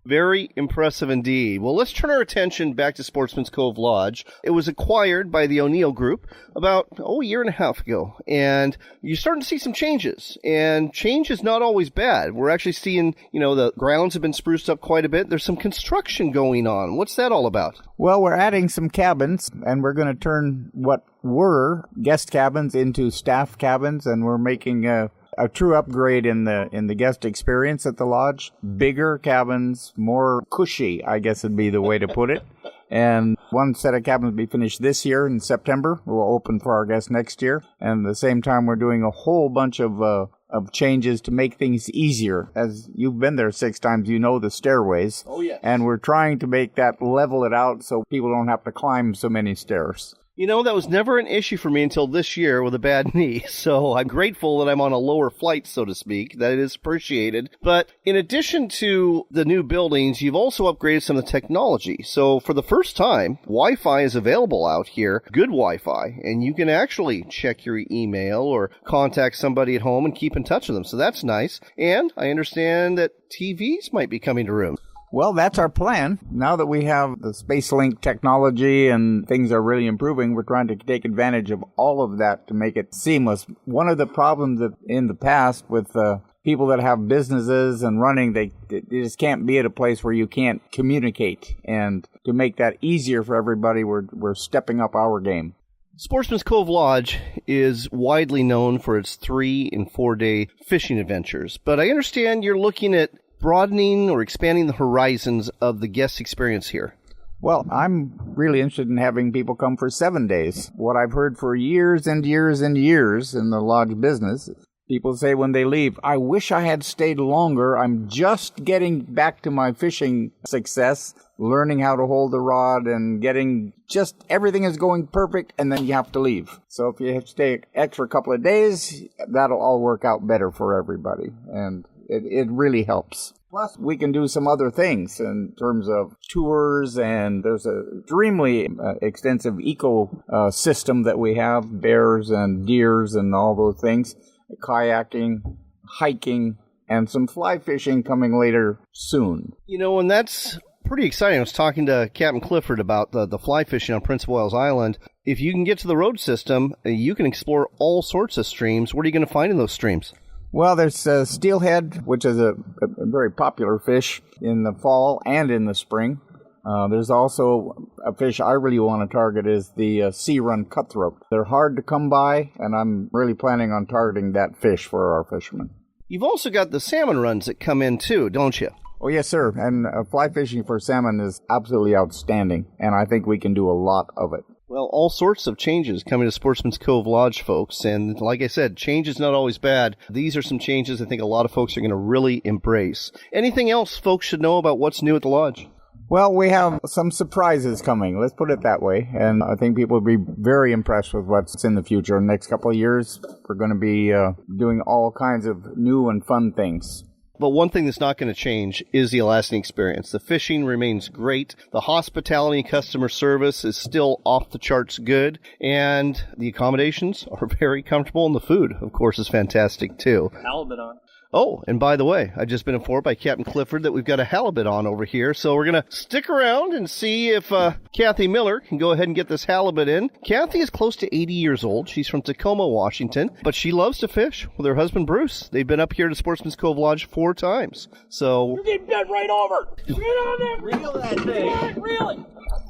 Speaker 2: Very impressive indeed. Well, let's turn our attention back to Sportsman's Cove Lodge. It was acquired by the O'Neill Group about, a year and a half ago. And you're starting to see some changes. And change is not always bad. We're actually seeing, the grounds have been spruced up quite a bit. There's some construction going on. What's that all about?
Speaker 15: Well, we're adding some cabins, and we're going to turn what were guest cabins into staff cabins, and we're making a true upgrade in the guest experience at the lodge. Bigger cabins, more cushy, I guess would be the way to put it. And one set of cabins will be finished this year in September. We'll open for our guests next year. And at the same time, we're doing a whole bunch of changes to make things easier. As you've been there 6 times, you know the stairways.
Speaker 2: Oh, yeah.
Speaker 15: And we're trying to make that level it out so people don't have to climb so many stairs.
Speaker 2: That was never an issue for me until this year with a bad knee. So I'm grateful that I'm on a lower flight, so to speak. That is appreciated. But in addition to the new buildings, you've also upgraded some of the technology. So for the first time, Wi-Fi is available out here, good Wi-Fi, and you can actually check your email or contact somebody at home and keep in touch with them. So that's nice. And I understand that TVs might be coming to rooms.
Speaker 15: Well, that's our plan. Now that we have the SpaceLink technology and things are really improving, we're trying to take advantage of all of that to make it seamless. One of the problems that in the past with people that have businesses and running, they just can't be at a place where you can't communicate. And to make that easier for everybody, we're stepping up our game.
Speaker 2: Sportsman's Cove Lodge is widely known for its 3- and 4-day fishing adventures, but I understand you're looking at broadening or expanding the horizons of the guest experience here.
Speaker 15: Well, I'm really interested in having people come for 7 days. What I've heard for years and years and years in the lodge business, people say when they leave, I wish I had stayed longer. I'm just getting back to my fishing success, learning how to hold the rod and getting just everything is going perfect, and then you have to leave. So if you have to stay an extra couple of days, that'll all work out better for everybody. And it really helps. Plus, we can do some other things in terms of tours, and there's a extremely extensive eco system that we have, bears and deers and all those things, kayaking, hiking, and some fly fishing coming later soon.
Speaker 2: And that's pretty exciting. I was talking to Captain Clifford about the fly fishing on Prince of Wales Island. If you can get to the road system, you can explore all sorts of streams. What are you going to find in those streams?
Speaker 15: Well, there's steelhead, which is a very popular fish in the fall and in the spring. There's also a fish I really want to target is the sea run cutthroat. They're hard to come by, and I'm really planning on targeting that fish for our fishermen.
Speaker 2: You've also got the salmon runs that come in too, don't you?
Speaker 15: Oh, yes, sir. And fly fishing for salmon is absolutely outstanding, and I think we can do a lot of it.
Speaker 2: Well, all sorts of changes coming to Sportsman's Cove Lodge, folks. And like I said, change is not always bad. These are some changes I think a lot of folks are going to really embrace. Anything else folks should know about what's new at the lodge?
Speaker 15: Well, we have some surprises coming. Let's put it that way. And I think people will be very impressed with what's in the future. In the next couple of years, we're going to be doing all kinds of new and fun things.
Speaker 2: But one thing that's not going to change is the Alaskan experience. The fishing remains great. The hospitality and customer service is still off the charts good. And the accommodations are very comfortable. And the food, of course, is fantastic, too.
Speaker 16: Halibut on.
Speaker 2: Oh, and by the way, I've just been informed by Captain Clifford that we've got a halibut on over here. So we're going to stick around and see if Kathy Miller can go ahead and get this halibut in. Kathy is close to 80 years old. She's from Tacoma, Washington, but she loves to fish with her husband, Bruce. They've been up here to Sportsman's Cove Lodge 4 times. So
Speaker 16: you're getting bent right over. Get on there. Reel that thing. Reel it.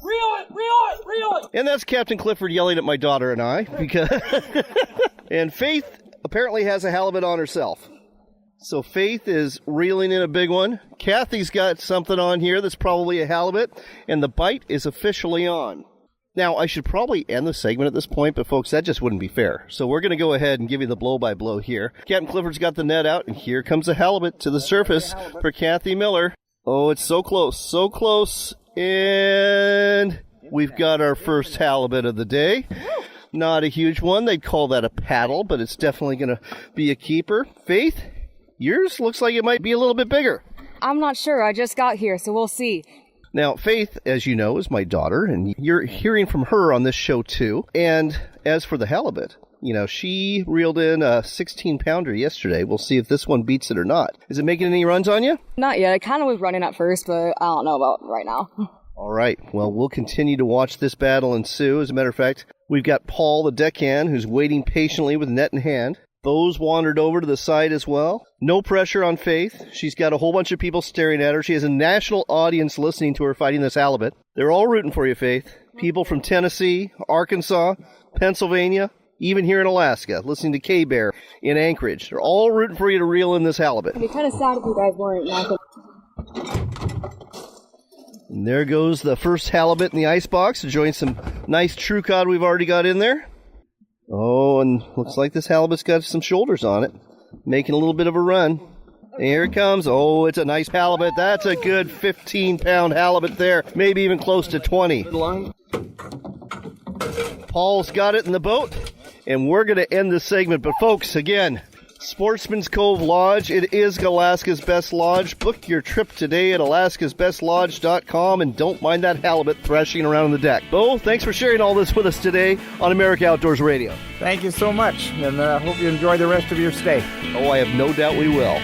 Speaker 16: Reel it.
Speaker 2: And that's Captain Clifford yelling at my daughter and I. Because and Faith apparently has a halibut on herself. So Faith is reeling in a big one. Kathy's got something on here that's probably a halibut, and the bite is officially on. Now, I should probably end the segment at this point, but folks, that just wouldn't be fair. So we're going to go ahead and give you the blow-by-blow here. Captain Clifford's got the net out, and here comes a halibut to the surface for Kathy Miller. Oh, it's so close, and we've got our first halibut of the day. Not a huge one. They'd call that a paddle, but it's definitely going to be a keeper. Faith, yours looks like it might be a little bit bigger.
Speaker 10: I'm not sure. I just got here, so we'll see.
Speaker 2: Now, Faith, as you know, is my daughter, and you're hearing from her on this show, too. And as for the halibut, she reeled in a 16-pounder yesterday. We'll see if this one beats it or not. Is it making any runs on you?
Speaker 4: Not yet. I kind of was running at first, but I don't know about right now.
Speaker 2: All right. Well, we'll continue to watch this battle ensue. As a matter of fact, we've got Paul, the deckhand, who's waiting patiently with net in hand. Those wandered over to the side as well. No pressure on Faith. She's got a whole bunch of people staring at her. She has a national audience listening to her fighting this halibut. They're all rooting for you, Faith. People from Tennessee, Arkansas, Pennsylvania, even here in Alaska, listening to K-Bear in Anchorage. They're all rooting for you to reel in this halibut.
Speaker 4: It'd be kind of sad if you guys weren't.
Speaker 2: And there goes the first halibut in the icebox to join some nice true cod we've already got in there. Oh, and looks like this halibut's got some shoulders on it, making a little bit of a run. And here it comes. Oh, it's a nice halibut. That's a good 15-pound halibut there, maybe even close to 20. Paul's got it in the boat, and we're going to end this segment. But, folks, again, Sportsman's Cove Lodge. It is Alaska's best lodge. Book your trip today at alaskasbestlodge.com, and don't mind that halibut thrashing around on the deck. Bo, thanks for sharing all this with us today on America Outdoors Radio.
Speaker 15: Thank you so much, and I hope you enjoy the rest of your stay.
Speaker 2: Oh, I have no doubt we will.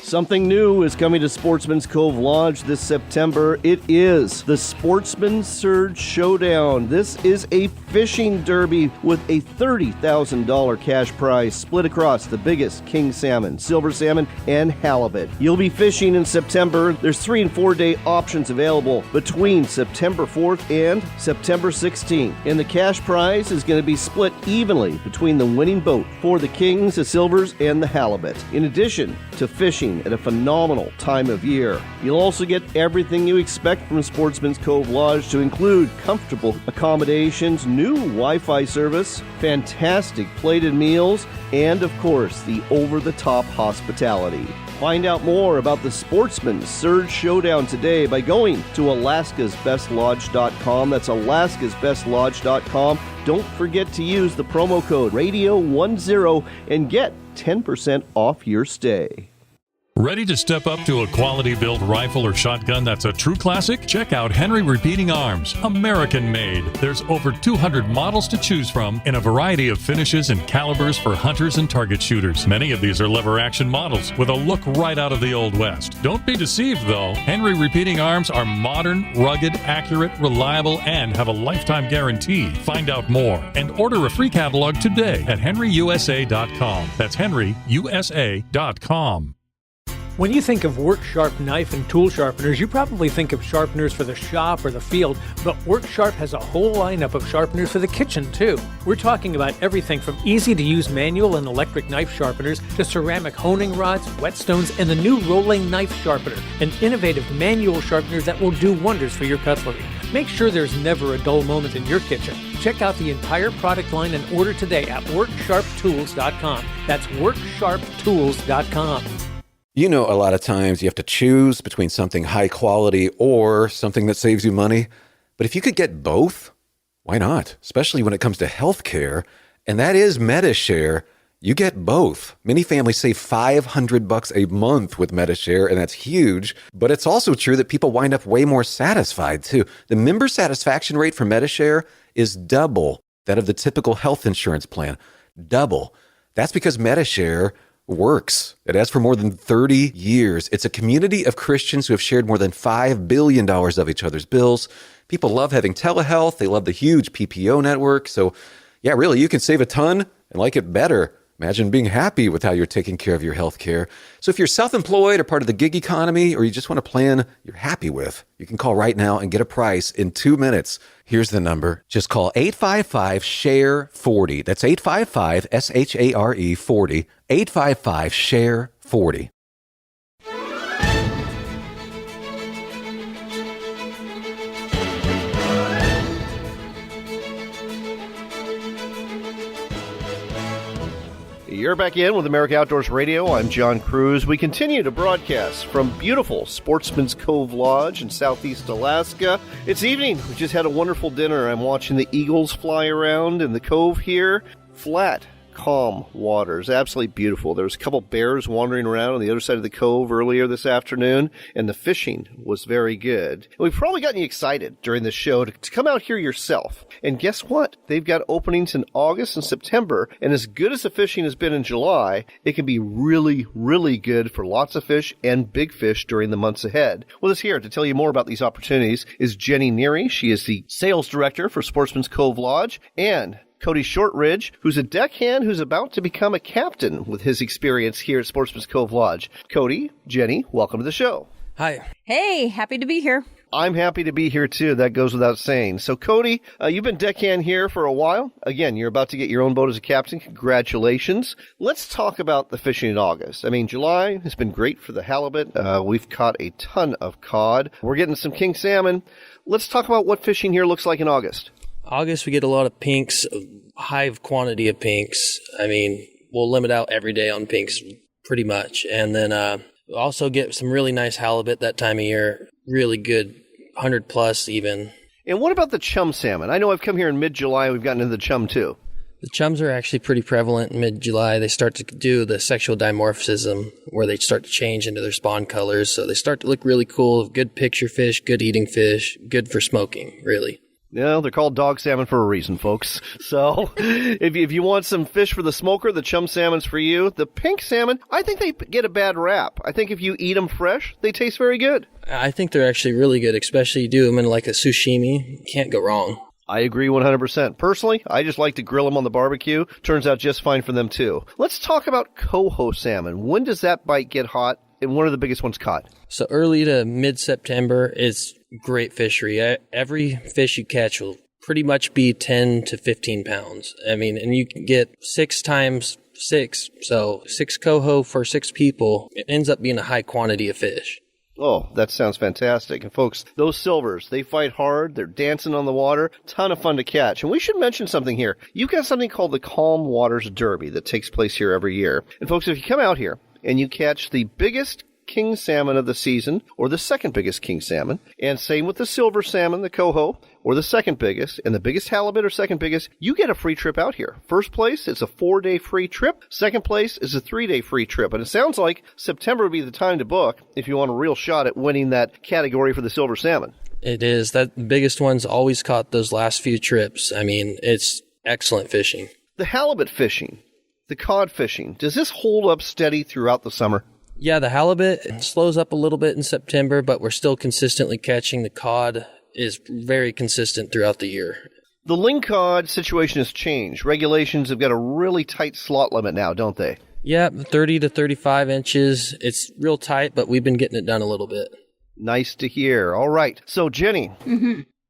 Speaker 2: Something new is coming to Sportsman's Cove Lodge this September. It is the Sportsman Surge Showdown. This is a fishing derby with a $30,000 cash prize split across the biggest king salmon, silver salmon, and halibut. You'll be fishing in September. There's 3 and 4 day options available between September 4th and September 16th. And the cash prize is going to be split evenly between the winning boat for the kings, the silvers, and the halibut. In addition to fishing at a phenomenal time of year. You'll also get everything you expect from Sportsman's Cove Lodge, to include comfortable accommodations, new Wi-Fi service, fantastic plated meals, and of course, the over-the-top hospitality. Find out more about the Sportsman Surge Showdown today by going to alaskasbestlodge.com. That's alaskasbestlodge.com. Don't forget to use the promo code Radio10 and get 10% off your stay.
Speaker 8: Ready to step up to a quality-built rifle or shotgun that's a true classic? Check out Henry Repeating Arms, American-made. There's over 200 models to choose from in a variety of finishes and calibers for hunters and target shooters. Many of these are lever-action models with a look right out of the Old West. Don't be deceived, though. Henry Repeating Arms are modern, rugged, accurate, reliable, and have a lifetime guarantee. Find out more and order a free catalog today at henryusa.com. That's henryusa.com.
Speaker 7: When you think of work sharp knife and tool sharpeners, you probably think of sharpeners for the shop or the field, but Work Sharp has a whole lineup of sharpeners for the kitchen too. We're talking about everything from easy-to-use manual and electric knife sharpeners to ceramic honing rods, whetstones, and the new rolling knife sharpener, an innovative manual sharpener that will do wonders for your cutlery. Make sure there's never a dull moment in your kitchen. Check out the entire product line and order today at WorkSharpTools.com. That's WorkSharpTools.com.
Speaker 17: You know, a lot of times you have to choose between something high quality or something that saves you money. But if you could get both, why not? Especially when it comes to healthcare, and that is MediShare. You get both. Many families save $500 a month with MediShare, and that's huge. But it's also true that people wind up way more satisfied too. The member satisfaction rate for MediShare is double that of the typical health insurance plan. Double. That's because MediShare works. It has for more than 30 years. It's a community of Christians who have shared more than $5 billion of each other's bills. People love having telehealth. They love the huge PPO network. So yeah, really, you can save a ton and like it better. Imagine being happy with how you're taking care of your health care. So if you're self-employed or part of the gig economy, or you just want a plan you're happy with, you can call right now and get a price in 2 minutes. Here's the number. Just call 855-SHARE-40. That's 855-SHARE-40. 855-SHARE-40.
Speaker 2: You're back in with America Outdoors Radio. I'm John Kruse. We continue to broadcast from beautiful Sportsman's Cove Lodge in southeast Alaska. It's evening. We just had a wonderful dinner. I'm watching the eagles fly around in the cove here. Flat, calm waters. Absolutely beautiful. There was a couple bears wandering around on the other side of the cove earlier this afternoon, and the fishing was very good. We've probably gotten you excited during the show to come out here yourself. And guess what? They've got openings in August and September, and as good as the fishing has been in July, it can be really, really good for lots of fish and big fish during the months ahead. With us here to tell you more about these opportunities is Jenny Neary. She is the sales director for Sportsman's Cove Lodge, and Cody Shortridge, who's a deckhand who's about to become a captain with his experience here at Sportsman's Cove Lodge. Cody, Jenny, welcome to the show.
Speaker 18: Hi. Hey, happy to be here.
Speaker 2: I'm happy to be here, too. That goes without saying. So, Cody, you've been deckhand here for a while. Again, you're about to get your own boat as a captain. Congratulations. Let's talk about the fishing in August. I mean, July has been great for the halibut. We've caught a ton of cod. We're getting some king salmon. Let's talk about what fishing here looks like in August.
Speaker 18: August, we get a lot of pinks, a high quantity of pinks. I mean, we'll limit out every day on pinks pretty much. And then we'll also get some really nice halibut that time of year. Really good, 100 plus even.
Speaker 2: And what about the chum salmon? I know I've come here in mid-July and we've gotten into the chum too.
Speaker 18: The chums are actually pretty prevalent in mid-July. They start to do the sexual dimorphism where they start to change into their spawn colors. So they start to look really cool. Good picture fish, good eating fish, good for smoking, really.
Speaker 2: Yeah, they're called dog salmon for a reason, folks. So if you want some fish for the smoker, the chum salmon's for you. The pink salmon, I think they get a bad rap. I think if you eat them fresh, they taste very good.
Speaker 18: I think they're actually really good, especially you do them in like a sashimi. Can't go wrong.
Speaker 2: I agree 100%. Personally, I just like to grill them on the barbecue. Turns out just fine for them, too. Let's talk about coho salmon. When does that bite get hot, and when are the biggest ones caught?
Speaker 18: So early to mid-September is great fishery. Every fish you catch will pretty much be 10 to 15 pounds. I mean, and you can get 6 times 6, so 6 coho for 6 people. It ends up being a high quantity of fish.
Speaker 2: Oh, that sounds fantastic. And folks, those silvers, they fight hard. They're dancing on the water. Ton of fun to catch. And we should mention something here. You've got something called the Calm Waters Derby that takes place here every year. And folks, if you come out here and you catch the biggest king salmon of the season, or the second biggest king salmon, and same with the silver salmon, the coho, or the second biggest, and the biggest halibut or second biggest, you get a free trip out here. First place, it's a 4-day free trip. Second place is a 3-day free trip. And it sounds like September would be the time to book if you want a real shot at winning that category for the silver salmon.
Speaker 18: It is. That biggest one's always caught those last few trips. I mean, it's excellent fishing.
Speaker 2: The halibut fishing, the cod fishing, does this hold up steady throughout the summer?
Speaker 18: Yeah, the halibut slows up a little bit in September, but we're still consistently catching. The cod is very consistent throughout the year.
Speaker 2: The lingcod situation has changed. Regulations have got a really tight slot limit now, don't they?
Speaker 18: Yeah, 30 to 35 inches. It's real tight, but we've been getting it done a little bit.
Speaker 2: Nice to hear. All right. So, Jenny,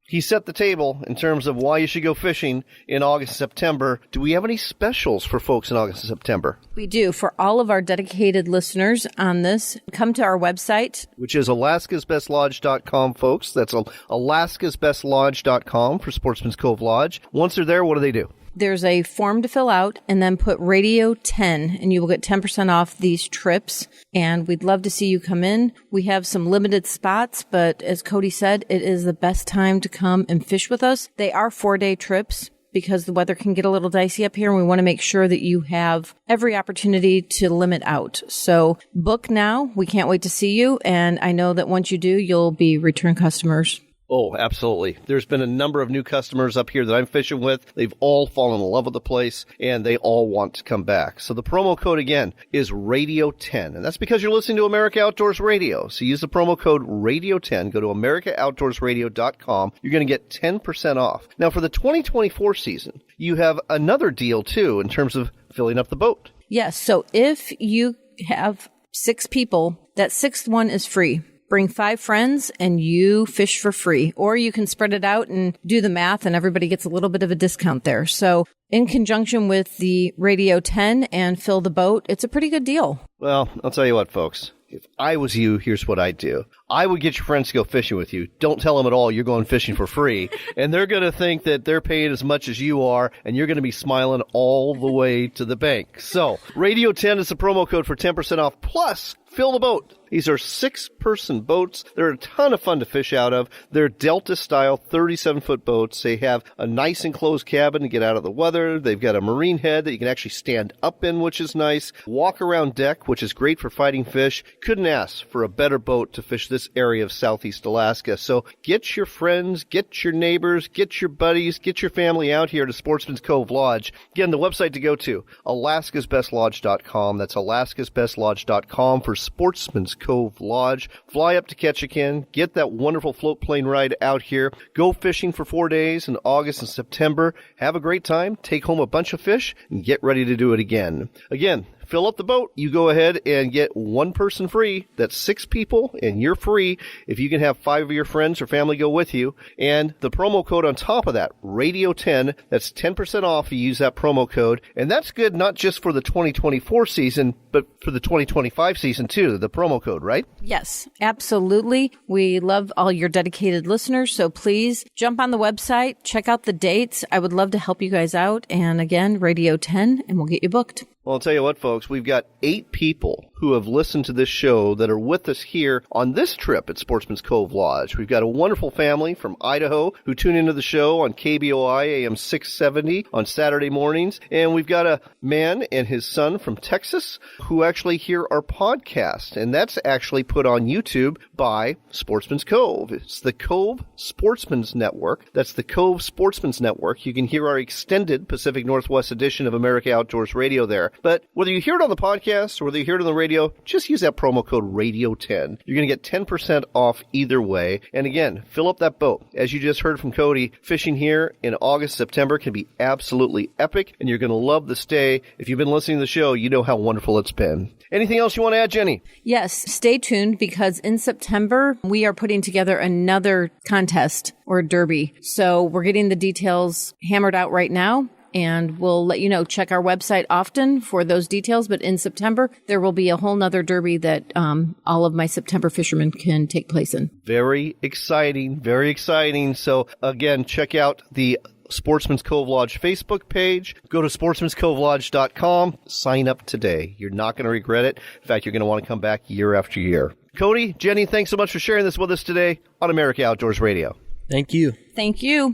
Speaker 2: he set the table in terms of why you should go fishing in August and September. Do we have any specials for folks in August and September?
Speaker 19: We do. For all of our dedicated listeners on this, come to our website,
Speaker 2: which is alaskasbestlodge.com, folks. That's alaskasbestlodge.com for Sportsman's Cove Lodge. Once they're there, what do?
Speaker 19: There's a form to fill out, and then put Radio 10, and you will get 10% off these trips. And we'd love to see you come in. We have some limited spots, but as Cody said, it is the best time to come and fish with us. They are 4-day trips because the weather can get a little dicey up here, and we want to make sure that you have every opportunity to limit out. So book now. We can't wait to see you, and I know that once you do, you'll be return customers.
Speaker 2: Oh, absolutely. There's been a number of new customers up here that I'm fishing with. They've all fallen in love with the place, and they all want to come back. So the promo code, again, is Radio10, and that's because you're listening to America Outdoors Radio. So use the promo code Radio10. Go to AmericaOutdoorsRadio.com. You're going to get 10% off. Now, for the 2024 season, you have another deal, too, in terms of filling up the boat.
Speaker 19: Yes. So if you have 6 people, that 6th one is free. Bring 5 friends and you fish for free. Or you can spread it out and do the math and everybody gets a little bit of a discount there. So in conjunction with the Radio 10 and Fill the Boat, it's a pretty good deal.
Speaker 2: Well, I'll tell you what, folks. If I was you, here's what I'd do. I would get your friends to go fishing with you. Don't tell them at all you're going fishing for free. And they're going to think that they're paying as much as you are, and you're going to be smiling all the way to the bank. So, Radio 10 is the promo code for 10% off, plus Fill the Boat. These are 6-person boats. They're a ton of fun to fish out of. They're Delta-style 37-foot boats. They have a nice enclosed cabin to get out of the weather. They've got a marine head that you can actually stand up in, which is nice. Walk-around deck, which is great for fighting fish. Couldn't ask for a better boat to fish this area of southeast Alaska. So get your friends, get your neighbors, get your buddies, get your family out here to Sportsman's Cove Lodge. Again, the website to go to, alaskasbestlodge.com. That's alaskasbestlodge.com for Sportsman's Cove Lodge. Fly up to Ketchikan, get that wonderful float plane ride out here, go fishing for 4 days in August and September, have a great time, take home a bunch of fish, and get ready to do it again. Again, fill up the boat. You go ahead and get 1 person free. That's 6 people, and you're free if you can have 5 of your friends or family go with you. And the promo code on top of that, Radio 10, that's 10% off if you use that promo code. And that's good not just for the 2024 season, but for the 2025 season too, the promo code, right?
Speaker 19: Yes, absolutely. We love all your dedicated listeners, so please jump on the website, check out the dates. I would love to help you guys out. And again, Radio 10, and we'll get you booked.
Speaker 2: Well, I'll tell you what, folks, we've got 8 people who have listened to this show that are with us here on this trip at Sportsman's Cove Lodge. We've got a wonderful family from Idaho who tune into the show on KBOI AM 670 on Saturday mornings. And we've got a man and his son from Texas who actually hear our podcast. And that's actually put on YouTube by Sportsman's Cove. It's the Cove Sportsman's Network. That's the Cove Sportsman's Network. You can hear our extended Pacific Northwest edition of America Outdoors Radio there. But whether you hear it on the podcast or whether you hear it on the radio, just use that promo code Radio10. You're going to get 10% off either way. And again, fill up that boat. As you just heard from Cody, fishing here in August, September can be absolutely epic, and you're going to love the stay. If you've been listening to the show, you know how wonderful it's been. Anything else you want to add, Jenny?
Speaker 19: Yes, stay tuned because in September, we are putting together another contest or derby. So we're getting the details hammered out right now. And we'll let you know. Check our website often for those details. But in September, there will be a whole nother derby that all of my September fishermen can take place in.
Speaker 2: Very exciting. Very exciting. So, again, check out the Sportsman's Cove Lodge Facebook page. Go to sportsmanscovelodge.com. Sign up today. You're not going to regret it. In fact, you're going to want to come back year after year. Cody, Jenny, thanks so much for sharing this with us today on America Outdoors Radio.
Speaker 18: Thank you.
Speaker 19: Thank you.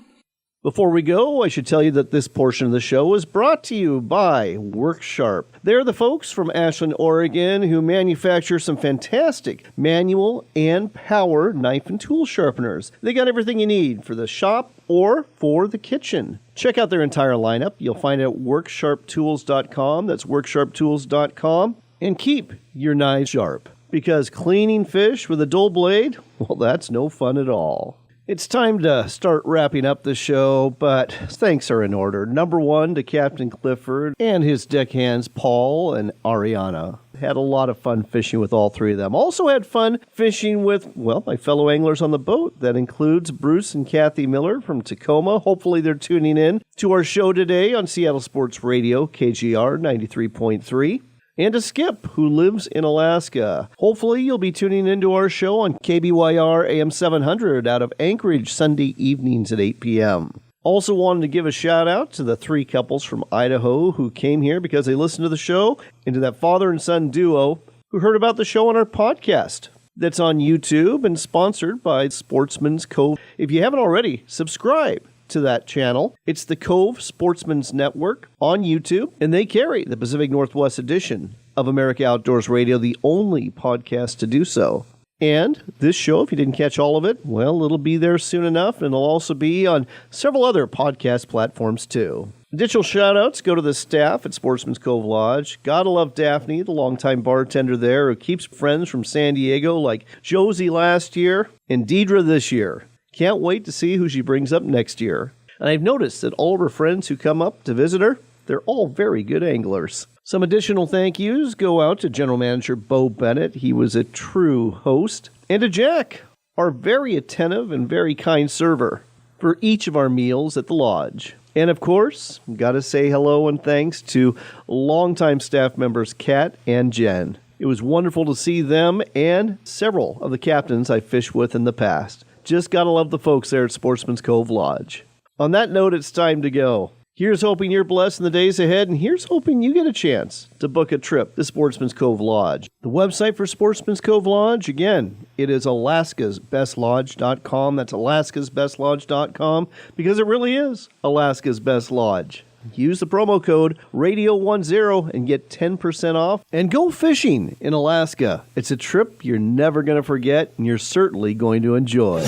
Speaker 2: Before we go, I should tell you that this portion of the show is brought to you by Worksharp. They're the folks from Ashland, Oregon, who manufacture some fantastic manual and power knife and tool sharpeners. They got everything you need for the shop or for the kitchen. Check out their entire lineup. You'll find it at worksharptools.com. That's worksharptools.com. And keep your knives sharp, because cleaning fish with a dull blade, well, that's no fun at all. It's time to start wrapping up the show, but thanks are in order. Number 1 to Captain Clifford and his deckhands, Paul and Ariana. Had a lot of fun fishing with all 3 of them. Also had fun fishing with, well, my fellow anglers on the boat. That includes Bruce and Kathy Miller from Tacoma. Hopefully they're tuning in to our show today on Seattle Sports Radio, KGR 93.3. And to Skip, who lives in Alaska. Hopefully you'll be tuning into our show on KBYR AM 700 out of Anchorage Sunday evenings at 8 p.m. Also wanted to give a shout out to the 3 couples from Idaho who came here because they listened to the show, and to that father and son duo who heard about the show on our podcast. That's on YouTube and sponsored by Sportsman's Cove. If you haven't already, subscribe to that channel. It's the Cove Sportsman's Network on YouTube, and they carry the Pacific Northwest edition of America Outdoors Radio, the only podcast to do so. And this show, if you didn't catch all of it, well, it'll be there soon enough, and it'll also be on several other podcast platforms too. Additional shout-outs go to the staff at Sportsman's Cove Lodge. Gotta love Daphne, the longtime bartender there, who keeps friends from San Diego like Josie last year and Deidre this year. Can't wait to see who she brings up next year. And I've noticed that all of her friends who come up to visit her, they're all very good anglers. Some additional thank yous go out to General Manager Bo Bennett. He was a true host. And to Jack, our very attentive and very kind server for each of our meals at the lodge. And of course, got to say hello and thanks to longtime staff members Kat and Jen. It was wonderful to see them and several of the captains I fished with in the past. Just got to love the folks there at Sportsman's Cove Lodge. On that note, it's time to go. Here's hoping you're blessed in the days ahead, and here's hoping you get a chance to book a trip to Sportsman's Cove Lodge. The website for Sportsman's Cove Lodge, again, it is alaskasbestlodge.com. That's alaskasbestlodge.com, because it really is Alaska's Best Lodge. Use the promo code radio10 and get 10% off, and go fishing in Alaska. It's a trip you're never going to forget, and you're certainly going to enjoy.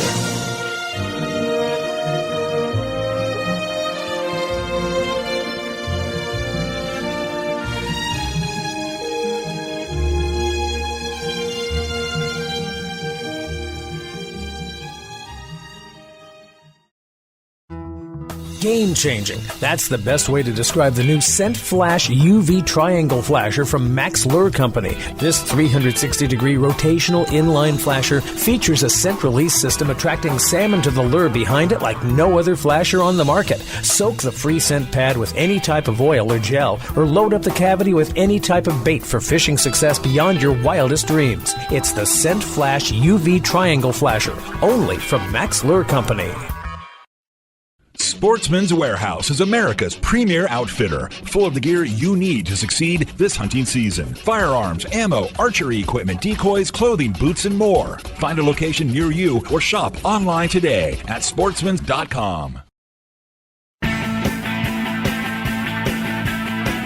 Speaker 20: Game-changing. That's the best way to describe the new Scent Flash UV Triangle Flasher from Mack's Lure Company. This 360-degree rotational inline flasher features a scent release system attracting salmon to the lure behind it like no other flasher on the market. Soak the free scent pad with any type of oil or gel, or load up the cavity with any type of bait for fishing success beyond your wildest dreams. It's the Scent Flash UV Triangle Flasher, only from Mack's Lure Company.
Speaker 1: Sportsman's Warehouse is America's premier outfitter, full of the gear you need to succeed this hunting season. Firearms, ammo, archery equipment, decoys, clothing, boots, and more. Find a location near you or shop online today at sportsmans.com.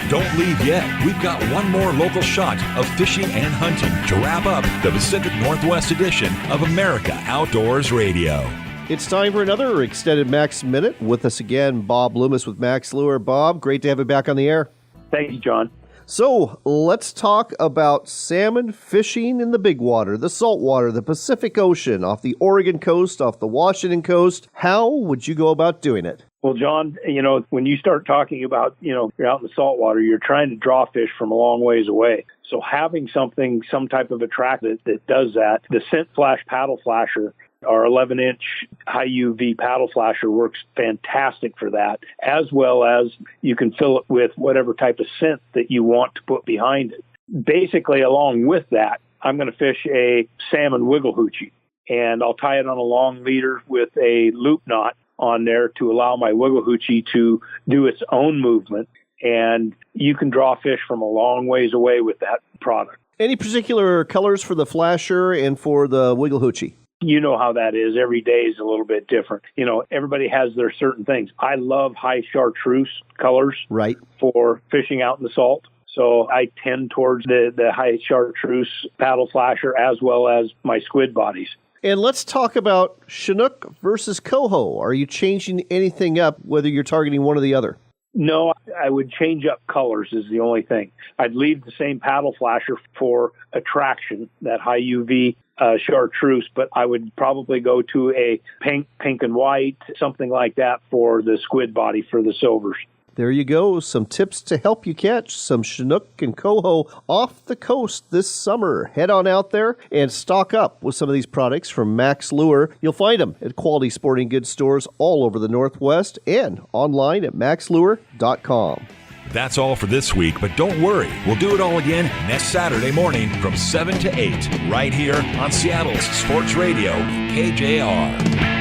Speaker 1: Don't leave yet. We've got one more local shot of fishing and hunting to wrap up the Pacific Northwest edition of America Outdoors Radio.
Speaker 2: It's time for another Extended Max Minute. With us again, Bob Loomis with Mack's Lure. Bob, great to have you back on the air.
Speaker 21: Thank you, John.
Speaker 2: So, let's talk about salmon fishing in the big water, the saltwater, the Pacific Ocean, off the Oregon coast, off the Washington coast. How would you go about doing it?
Speaker 21: Well, John, when you start talking about, you're out in the saltwater, you're trying to draw fish from a long ways away. So having some type of a track that does that, the Scent Flash paddle flasher, our 11-inch high UV paddle flasher, works fantastic for that, as well as you can fill it with whatever type of scent that you want to put behind it. Basically, along with that, I'm going to fish a salmon wiggle hoochie, and I'll tie it on a long leader with a loop knot on there to allow my wiggle hoochie to do its own movement, and you can draw fish from a long ways away with that product.
Speaker 2: Any particular colors for the flasher and for the wiggle hoochie?
Speaker 21: You know how that is. Every day is a little bit different. Everybody has their certain things. I love high chartreuse colors for fishing out in the salt. So I tend towards the high chartreuse paddle flasher as well as my squid bodies.
Speaker 2: And let's talk about Chinook versus coho. Are you changing anything up, whether you're targeting one or the other?
Speaker 21: No, I would change up colors is the only thing. I'd leave the same paddle flasher for attraction, that high UV chartreuse, but I would probably go to a pink and white, something like that for the squid body for the silvers.
Speaker 2: There you go. Some tips to help you catch some Chinook and coho off the coast this summer. Head on out there and stock up with some of these products from Mack's Lure. You'll find them at quality sporting goods stores all over the Northwest and online at maxlure.com.
Speaker 1: That's all for this week, but don't worry. We'll do it all again next Saturday morning from 7 to 8, right here on Seattle's Sports Radio, KJR.